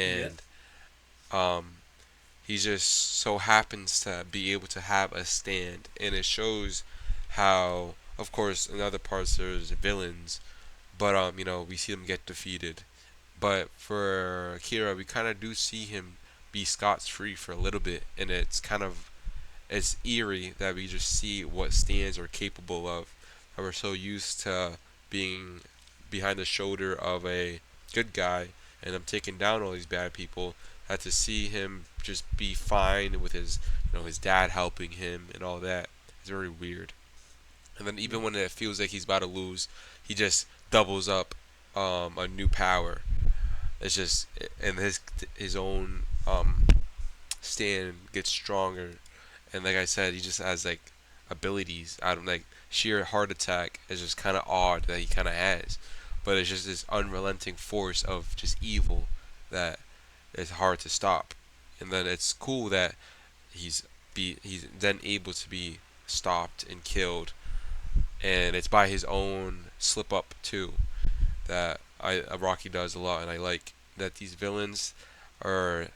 Yes. and um, he just so happens to be able to have a stand, and it shows how, of course, in other parts there's villains, but we see them get defeated. But for Akira, we kind of do see him be scot free for a little bit, and it's eerie that we just see what stands are capable of. And we're so used to being behind the shoulder of a good guy and them taking down all these bad people. That to see him just be fine with his dad helping him and all that is very weird. And then Yeah. even when it feels like he's about to lose, he just doubles up a new power. It's just and his own stand gets stronger, and like I said, he just has like abilities. I don't like sheer heart attack is just kind of odd that he kind of has, but it's just this unrelenting force of just evil that is hard to stop. And then it's cool that he's then able to be stopped and killed, and it's by his own slip up too that Rocky does a lot, and I like that these villains are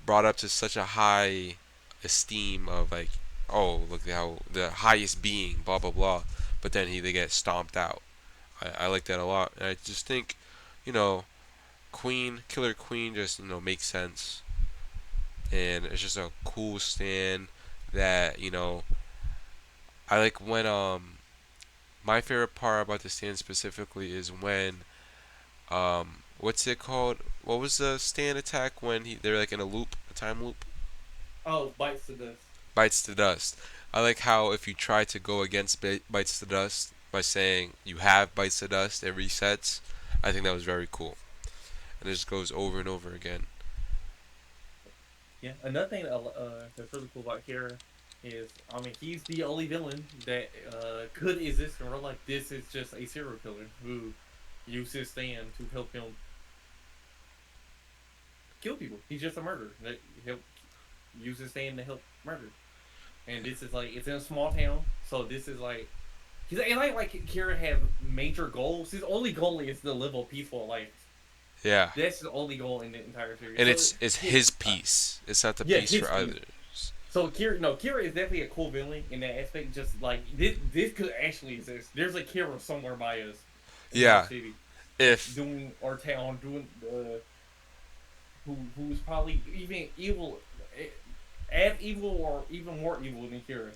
brought up to such a high esteem of like, oh look how the highest being, blah blah blah, but then they get stomped out. I like that a lot, and I just think, you know, Killer Queen just makes sense, and it's just a cool stand that I like when my favorite part about the stand specifically is when what's it called? What was the stand attack when they're like in a loop, a time loop? Oh, bites the dust. Bites the dust. I like how if you try to go against bites the dust by saying you have bites the dust, it resets. I think that was very cool, and it just goes over and over again. Yeah. Another thing that's really cool about Kira is, I mean, he's the only villain that could exist in real life. This is just a serial killer who used his stand to help him kill people. He's just a murderer that help use his stand to help murder. And this is like it's in a small town, so this is like he's it ain't like Kira have major goals. His only goal is to live a peaceful life. Yeah, That's his only goal in the entire series. and So it's his his piece. It's not the yeah, piece his for piece. others. So Kira, no, Kira is definitely a cool villain in that aspect. Just like this could actually exist. There's a Kira somewhere by us in our Yeah, city, if doing our town, doing who's probably even evil, as evil or even more evil than Kira.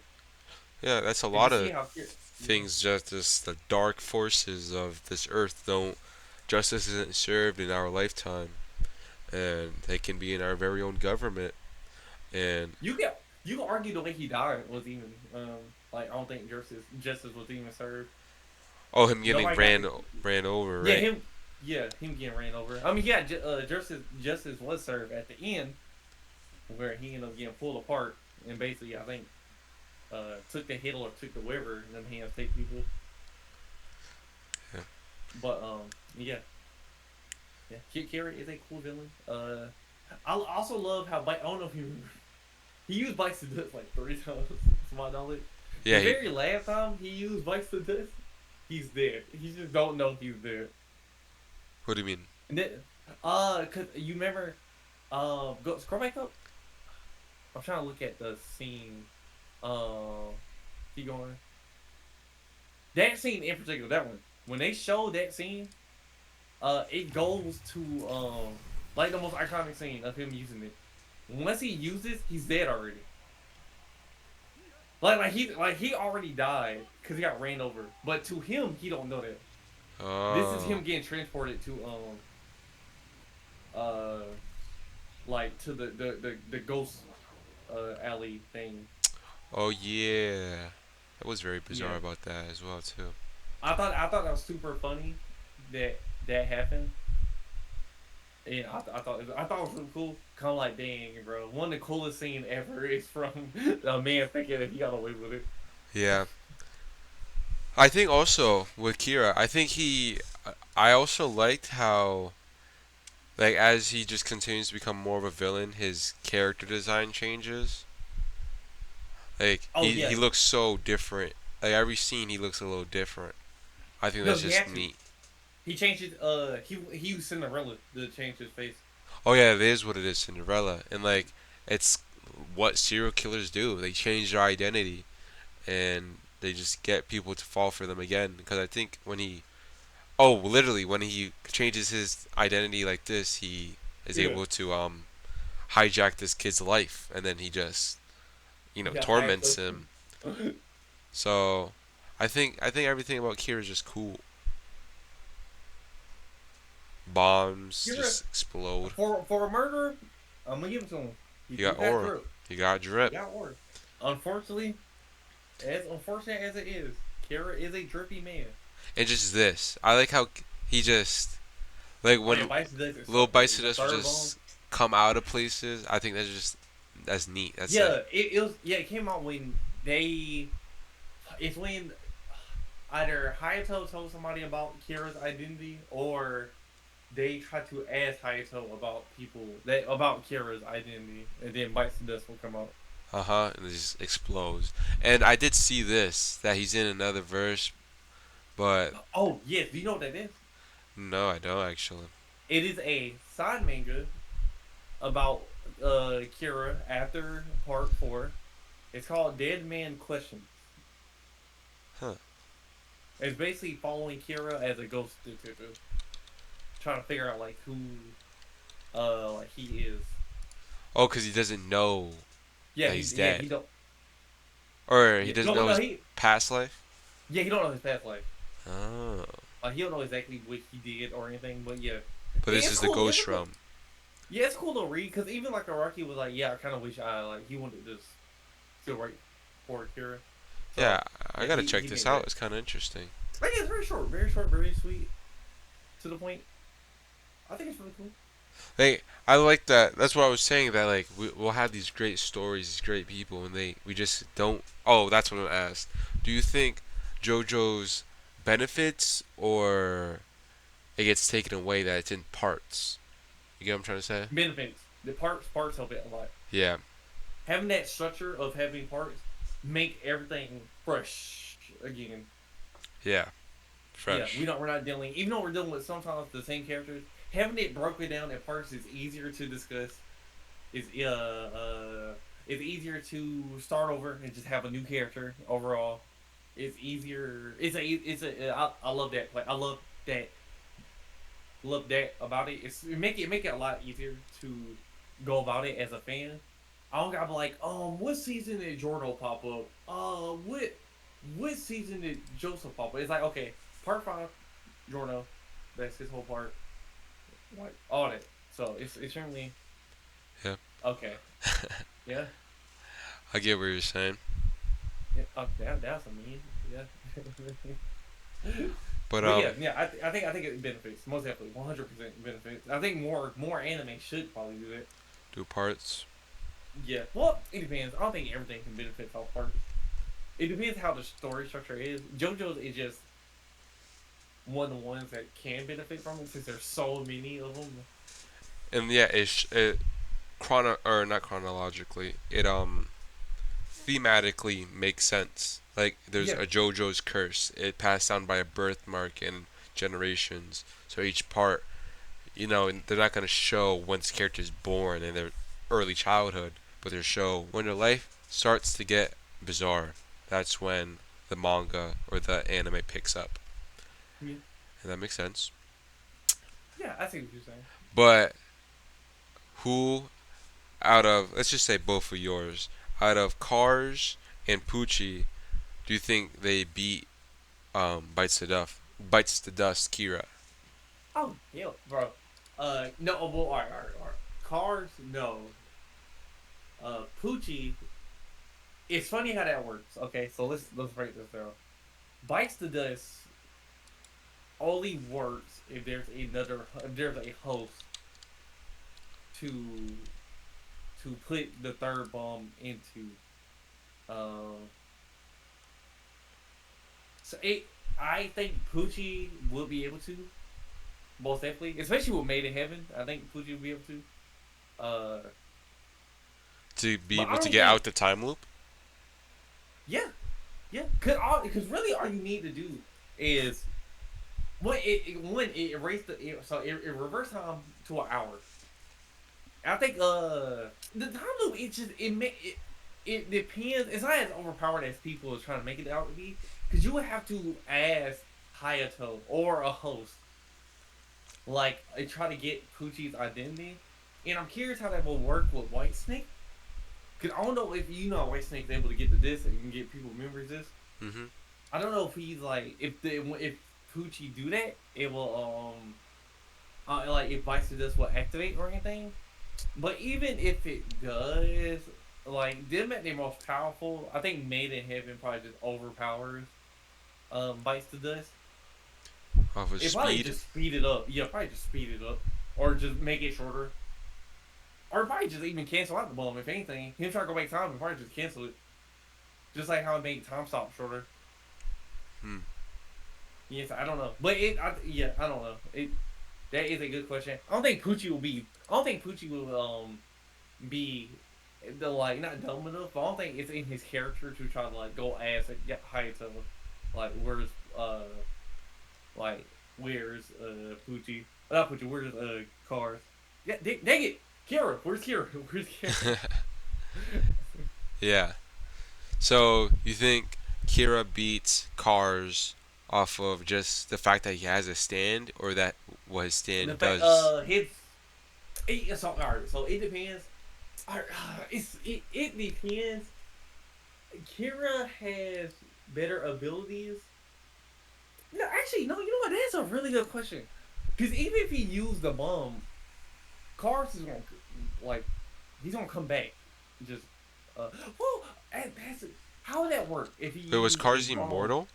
yeah, that's a And to lot see of how Kira, yeah, things. Just the dark forces of this earth don't. Justice isn't served in our lifetime, and they can be in our very own government. And you can argue the way he died was even like I don't think justice was even served. oh, him getting Nobody got ran over, yeah right? him getting ran over. I mean yeah, justice was served at the end where he ended up getting pulled apart and basically I think took the hit or took the whatever and them hands take people. Yeah. But yeah yeah Kira is a cool villain. I also love how I don't know if you remember. He used Bites to Dust like 3 times, to my knowledge. The Yeah, he. very last time he used Bites to Dust, he's dead. He just don't know he's dead. What do you mean? And then, cause you remember, go scroll back up. I'm trying to look at the scene. Keep going. That scene in particular, that one. When they show that scene, it goes to like the most iconic scene of him using it. Once he uses, he's dead already. Like he already died because he got ran over. But to him, he don't know that. This is Oh. him getting transported to uh like to the ghost alley thing. Oh yeah. That was very bizarre Yeah, about that as well too. I thought that was super funny that that happened. And I thought it was really cool. Kind of like, dang, bro, one of the coolest scene ever is from a man thinking that he got away with it. Yeah. I think also with Kira, I think I also liked how like as he just continues to become more of a villain, his character design changes. Like Oh he yeah, looks so different. Like every scene he looks a little different. I think no, that's he just had to. neat. He changed his he used Cinderella to change his face. Oh yeah, it is what it is, Cinderella. And like it's what serial killers do. They change their identity and they just get people to fall for them again because I think when he oh, literally when he changes his identity like this, he is Yeah, able to hijack this kid's life and then he just, yeah, torments Hayato. him. So, I think everything about Kira is just cool. Bombs You're just explode. for a murderer. I'm gonna give it to him. He He do got got aura. drip. He got He drip. got worse. Unfortunately, as unfortunate as it is, Kara is a drippy man. And just this. I like how he just like Oh yeah, when Bison does is little so crazy. bites of The us would third bone. just come out of places. I think that's neat. That's like Yeah, it was. Yeah, it came out when they. It's when either Hayato told somebody about Kira's identity, or they tried to ask Hayato about people that about Kira's identity, and then Bison Dust will come out. and it just explodes. And I did see this that he's in another verse, but Oh yes, do you know what that is? no, I don't actually. It is a side manga about Kira after part 4. It's called Dead Man Questions. Huh. It's basically following Kira as a ghost detective, trying to figure out like who like he is. Oh, because he doesn't know Yeah, that he's he dead, don't or he yeah doesn't no know no his he past life. yeah he don't know his past life. Oh, He don't know exactly what he did or anything, but yeah, but this it's is the cool. It's a ghost cool. realm. Yeah, it's cool to read because even like Araki was like, yeah, I kind of wish I like he wanted to just still write for Kira. Yeah, So I yeah, gotta he check this made out. that. It's kind of interesting. Like it's very short, very sweet, to the point. I think it's really cool. Hey, I like that. That's what I was saying. That like we'll have these great stories, these great people, and we just don't. Oh, that's what I asked. Do you think JoJo's benefits or it gets taken away that it's in parts? You get what I'm trying to say? Benefits. The parts help it a lot. Yeah, Having that structure of having parts make everything fresh again. yeah, Yeah, fresh. we're not dealing even though we're dealing with sometimes the same characters. Having it broken down in parts is easier to discuss. It's easier to start over and just have a new character overall. It's easier. I love that play. I love that about it. Make it a lot easier to go about it as a fan. I don't gotta be like, what season did Jordan pop up? What season did Joseph pop up? It's like, okay, part 5, Jordan, that's his whole part, like all that. So it's extremely Yeah, okay. Yeah, I get what you're saying. yeah. That's a mean. Yeah. But But yeah, yeah. I think it benefits most definitely, 100% benefits. I think more anime should probably do that. do parts. Yeah. Well, it depends. I don't think everything can benefit all parts. It depends how the story structure is. JoJo's is just one of the ones that can benefit from it since there's so many of them. And yeah, it chrono or not chronologically. It thematically makes sense. Like there's Yeah. a JoJo's curse. It passed down by a birthmark in generations. So each part, they're not gonna show when this character's born in their early childhood, but they show when their life starts to get bizarre. That's when the manga or the anime picks up, Yeah. and that makes sense. Yeah. I see what you're saying. But who out of let's just say both of yours, out of Cars and Poochie, do you think they beat Bites the Dust Kira? Oh, hell, bro. No, well, all right. Cars, no. Poochie. It's funny how that works. Okay, so let's break this down. Bites the dust only works if there's a host to put the third bomb into. Uh, so it I think Poochie will be able to most definitely, especially with Made in Heaven. I think Poochie will be able to. Uh, To be but I able to don't get think. out the time loop? Yeah, yeah. Cause really all you need to do is when it erased it reversed time to an hour. I think the time loop it just it depends. It's not as overpowered as people are trying to make it out to be. Because you would have to ask Hayato or a host like try to get Poochie's identity. And I'm curious how that will work with White Snake. Because I don't know if you know White Snake's able to get the disc and can get people memories disc. Mm-hmm. I don't know if he's like if Poochie do that, it will like if Vice does will activate or anything. But even if it does, like them at their most powerful, I think Made in Heaven probably just overpowers Bites to Dust. Off of It probably speed? just speed it up. Yeah, probably just speed it up. Or just make it shorter. Or probably just even cancel out the bomb, if anything. Him trying to go back time, and probably just cancel it. Just like how it made time stop shorter. Hmm. Yes, I don't know. But yeah, I don't know. That is a good question. I don't think Poochie will be. I don't think Poochie will be the like not dumb enough. But I don't think it's in his character to try to like go ask like, get Hayato, like like where's Poochie? Not Poochie. Where's Cars? Yeah, dang it, Kira. Where's Kira? Where's Kira? Yeah. So you think Kira beats Cars off of just the fact that he has a stand, or that what his The stand fact does? so alright. So it depends. Alright, it depends. Kira has better abilities. No, actually, no. You know what? That's a really good question. Because even if he used the bomb, Cars is gonna like he's gonna come back. Just well, that's how would that work if he But was used a Cars bomb? immortal?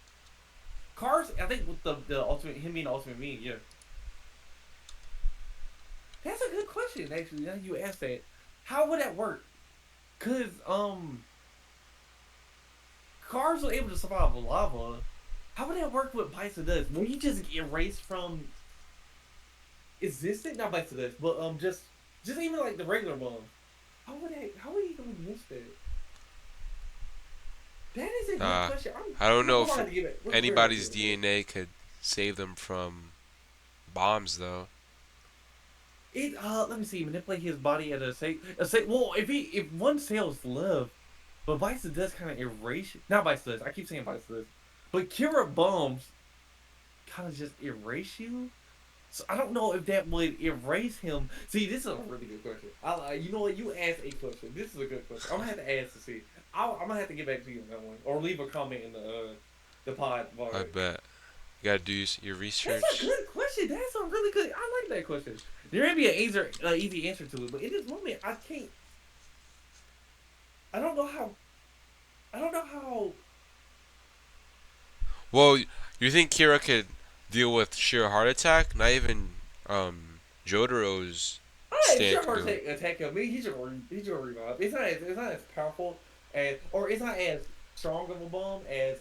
Cars, I think with the ultimate him being the ultimate being, yeah. That's a good question. Actually, now you asked that, how would that work? Cause Cars were able to survive lava. How would that work with Bites of Dust? Will you just erase from existent? Not Bites of Dust, but just even like the regular one. How would that? How would you gonna miss that? That is a good Uh, question. I don't know We're if gonna have to give it. We're gonna have to anybody's give it. DNA could save them from bombs, though. Let me see. Manipulate his body at a say. Well, if one cell's left, but Bites does kind of erase. Not Bites does. I keep saying Bites does, but Kira bombs kind of just erase you. So I don't know if that would erase him. See, this is a really good question. You know what? You asked a question. This is a good question. I'm gonna have to ask to see. I'm gonna have to get back to you on that one, or leave a comment in the pod bar. I bet. You gotta do your That's a research. good question. That's a really good. I like that question. There may be an easy answer to it, but in this moment, I can't. I don't know how. I don't know how. Well, you think Kira could deal with sheer heart attack? Not even Jotaro's I stand sure can hard do it. attack him. He's gonna revive. It's not as powerful as or it's not as strong of a bomb and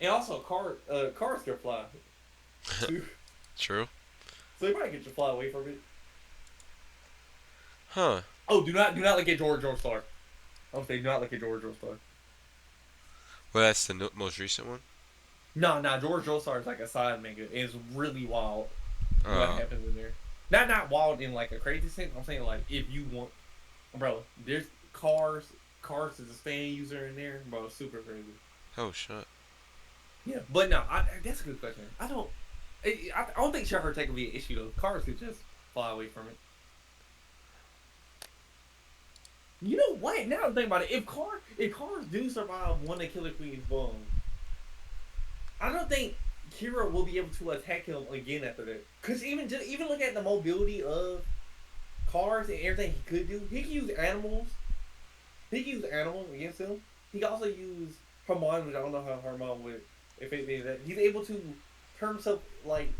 also cars can fly too. True. So you might get your fly away from it. Huh. Oh, do not look at George Star. I'm saying do not look at George Star. Well, that's the most recent one. No, George Star is like a side manga. It's really wild what Uh, happens in there. Not wild in like a crazy sense. I'm saying like if you want, bro. There's cars is a fan user in there, bro. Super crazy. oh shit. Yeah, but no, that's a good question. I don't think Shepard Tech will be an issue though. Cars could just fly away from it. You know what? Now I'm thinking about it. If cars do survive one of Killer Queen's bombs, I don't think Kira will be able to attack him again after that. Cause even look at the mobility of cars and everything he could do. He can use animals. He can use animals against him. He can also use her mind, which I don't know how her mind would if it did that. He's able to turn himself like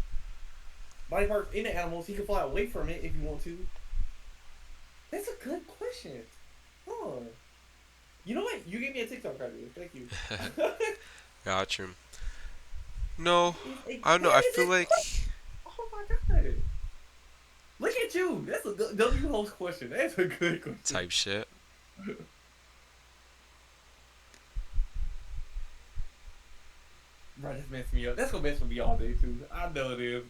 body parts into animals. He can fly away from it if you want to. That's a good question. Huh. You know what? You gave me a TikTok idea. Thank you. Gotcha. No, I don't know. That I is feel a like question. Oh my god. Look at you. That's a good W host question. That's a good question. type shit. Right, that's messing me up. That's gonna mess with me all day too. I know it is.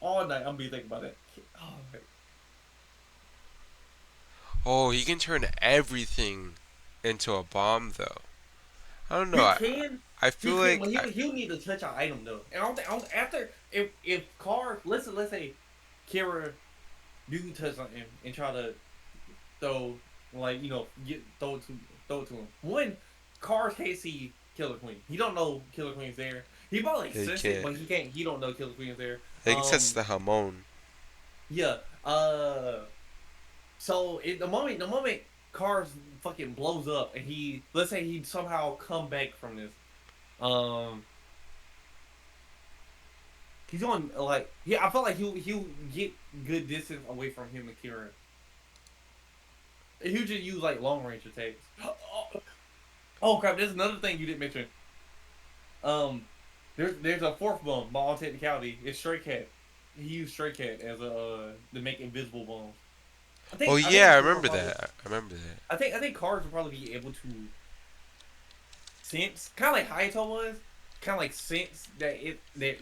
All night I'm gonna be thinking about that. Oh, Oh, he can turn everything into a bomb, though. I don't know. he I can. I He feel can, but like he'll need to touch our item though. And I don't, after if cars, let's say Kira do touch something and try to throw like get throw it to him. One, cars can't see Killer Queen. He don't know Killer Queen's there. He probably he sense it, can't. but he can't. He don't know Killer Queen's there. He can sense the hormone. Yeah. So the moment cars fucking blows up and let's say he somehow come back from this, um, he's on like yeah. I felt like he'll get good distance away from him and Kieran. He'll just use like long range attacks. Oh crap! There's another thing you didn't mention. Um, there's a fourth bomb by all technicality. It's Stray Cat. He used Stray Cat as a to make invisible bombs. Oh I think yeah, I Kira will remember probably that. I remember that. I think cars will probably be able to sense, kind of like Hayato was, kind of like sense that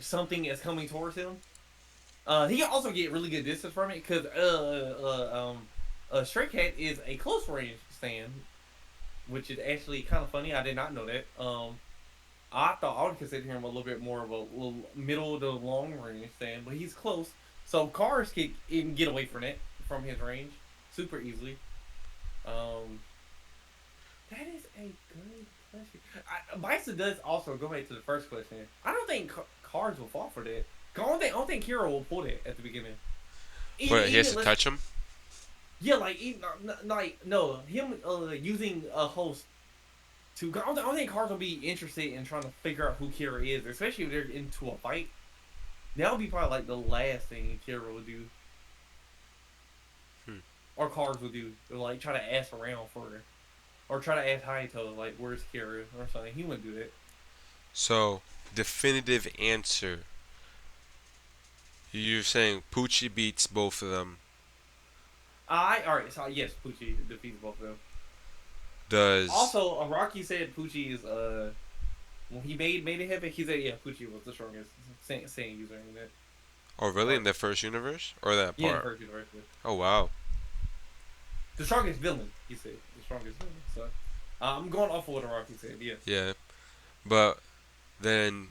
something is coming towards him. He can also get really good distance from it because Stray Cat is a close range stand, which is actually kind of funny. I did not know that. I thought I would consider him a little bit more of a little middle to long range stand, but he's close. So cars can get away from it from his range super easily. Um, that is a good question. Bison does also go back to the first question. I don't think cars will fall for that. I don't think Kira will pull that at the beginning. But he has Even to let's touch him. yeah, like like no him using a host to. I don't think cars will be interested in trying to figure out who Kira is, especially if they're into a fight. That would be probably like the last thing Kira would do, Hmm. or cars would do. Or like try to ask around for her, or try to ask Hayato like where's Kira or something. He wouldn't do that. So definitive answer. You're saying Poochie beats both of them. Alright. So yes, Poochie defeats both of them. Does Also, Araki said Poochie is when he made it happen. He said yeah, Poochie was the strongest Saiyan user in that oh really in part. the first universe or that Yeah, in the part? first universe. Oh wow. The strongest villain. He said the strongest villain. So I'm going off of what Araki said. Yeah. Yeah. But then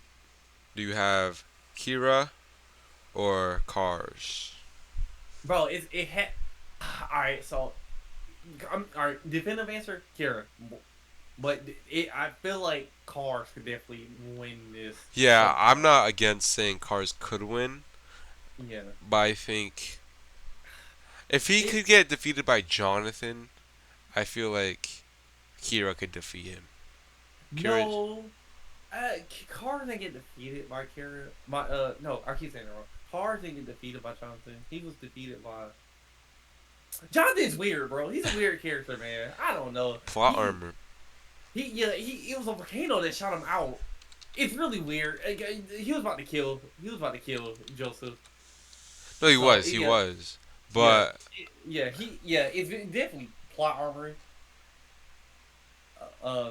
do you have Kira or Cars? Bro, it had. All right, so all right. Definitive answer, Kira. But I feel like Cars could definitely win this Yeah, I'm sometime. not against saying Cars could win, Yeah. but I think if he It could get defeated by Jonathan, I feel like Kira could defeat him. Kira, no. Cars didn't get defeated by Kira. No, I keep saying it wrong. Cars didn't get defeated by Jonathan. He was defeated by. Jonathan's weird, bro. He's a weird character, man. I don't know. plot armor. It was a volcano that shot him out. It's really weird. He was about to kill Joseph. No, he So was, he yeah, was, yeah, but it's definitely plot armor.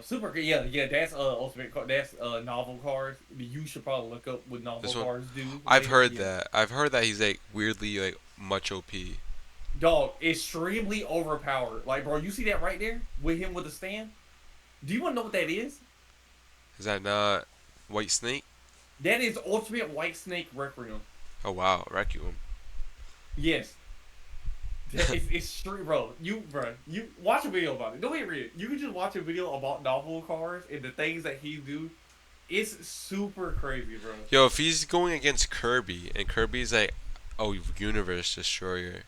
Super good. Yeah. That's ultimate. That's novel cards. You should probably look up what novel this one cards do I've later. heard Yeah, that. I've heard that he's like weirdly like much OP. dog, extremely overpowered. Like, bro, you see that right there with him with the stand? Do you want to know what that is? Is that not White Snake? That is ultimate White Snake Requiem. Oh wow, Requiem. Yes. It's true, bro. You watch a video about it. Don't even read it. You can just watch a video about novel cars and the things that he do. It's super crazy, bro. Yo, if he's going against Kirby and Kirby's like, oh, universe destroyer.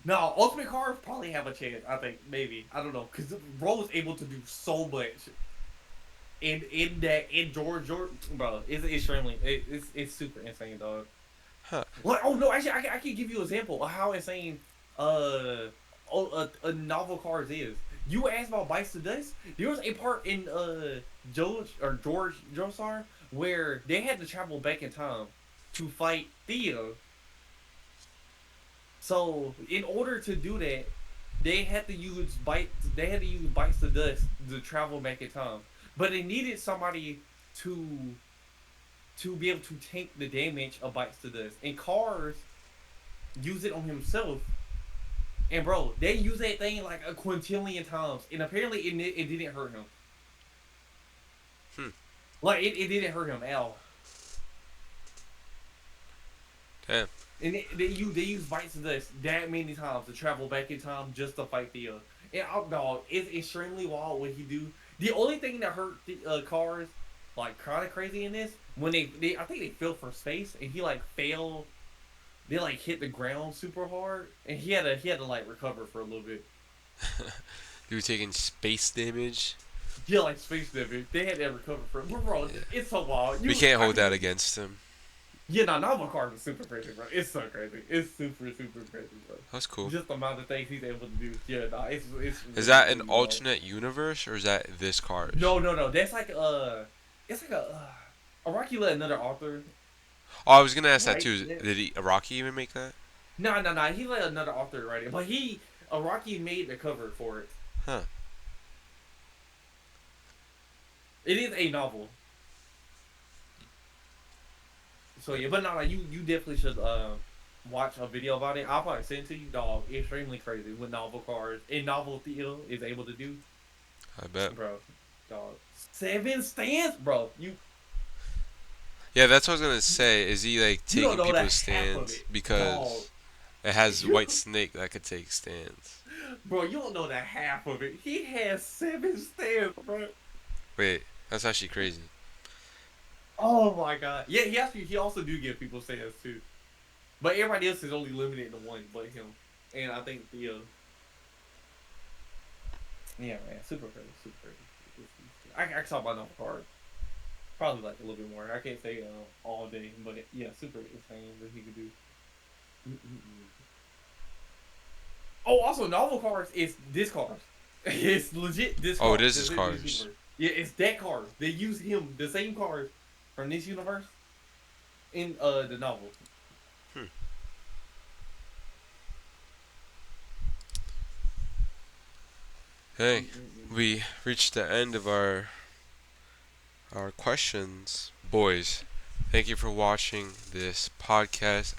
No, Ultimate Cars probably have a chance. I think maybe I don't know because bro was able to do so much in George, bro. It's extremely it's super insane, dog. Huh. What? Oh no, actually, I can give you an example of how insane uh a novel cars is. You asked about Bites to Dust. There was a part in George Josar where they had to travel back in time to fight Theo. So in order to do that, they had to use Bites to Dust to travel back in time. But they needed somebody to be able to tank the damage of Bites to Dust. And Cars use it on himself. And bro, they use that thing like a quintillion times, and apparently it didn't hurt him. Hmm. Like it didn't hurt him at all. Damn. And they use Bites of this that many times to travel back in time just to fight Theo. And dog, it's extremely wild what he do. The only thing that hurt the Cars like kind of crazy in this when they I think they fell for space and he like fell. They like hit the ground super hard and he had to like recover for a little bit. You were taking space damage. Yeah, like space damage. They had to recover from. Bro, Yeah. it's so wild. We can't hold that against him. Yeah, no, novel cars is super crazy, bro. It's so crazy. It's super crazy, bro. That's cool. Just the amount of things he's able to do. Yeah, no, it's Is really, that an really wild. alternate universe or is that this Cars? No. That's like it's like a Rocky let another author Oh, I was gonna ask that write too. it. Did Rocky even make that? No. He let another author write it, but Rocky made the cover for it. Huh. It is a novel. So yeah, but no, you definitely should watch a video about it. I'll probably send it to you, dog. Extremely crazy what novel cars and novel Theo is able to do, I bet. bro. Dog, 7 stands, bro. Yeah, that's what I was gonna say. Is he like You don't taking know the people's half of stands it, dog. because it has You, White Snake that could take stands? bro, you don't know the half of it. He has 7 stands, bro. Wait, that's actually crazy. Oh my god. Yeah, he also do give people stands too, but everybody else is only limited to one, but him. And I think Theo. Yeah, man, super crazy, super crazy. I can talk about novel cars. Probably like a little bit more. I can't say all day, but yeah, super insane what he could do. Mm-mm-mm. Oh, also novel cars is this cars. It's legit this Oh, it cars. is This his is this Cars. universe. Yeah, it's that cars. They use him, the same cars from this universe in the novel. Hmm. Hey, Mm-mm-mm. we reached the end of our questions. Boys, thank you for watching this podcast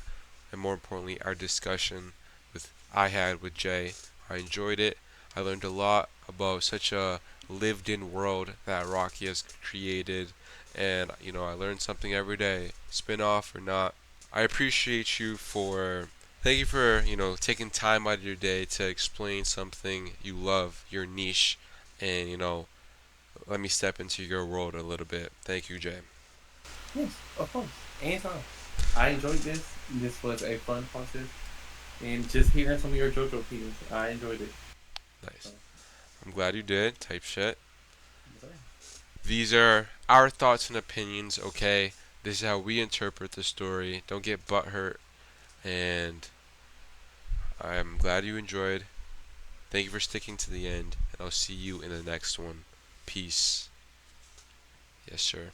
and more importantly our discussion with I had with Jay. I enjoyed it. I learned a lot about such a lived in world that Rocky has created and I learned something every day, spin off or not. I appreciate you for thank you for, taking time out of your day to explain something you love, your niche, and let me step into your world a little bit. Thank you, Jay. Yes, of course. Anytime. I enjoyed this. This was a fun process. And just hearing some of your JoJo opinions, I enjoyed it. So, Nice. I'm glad you did. Type shit. sorry. These are our thoughts and opinions, okay? This is how we interpret the story. Don't get butthurt. And I'm glad you enjoyed. Thank you for sticking to the end. And I'll see you in the next one. Peace. Yes, sir.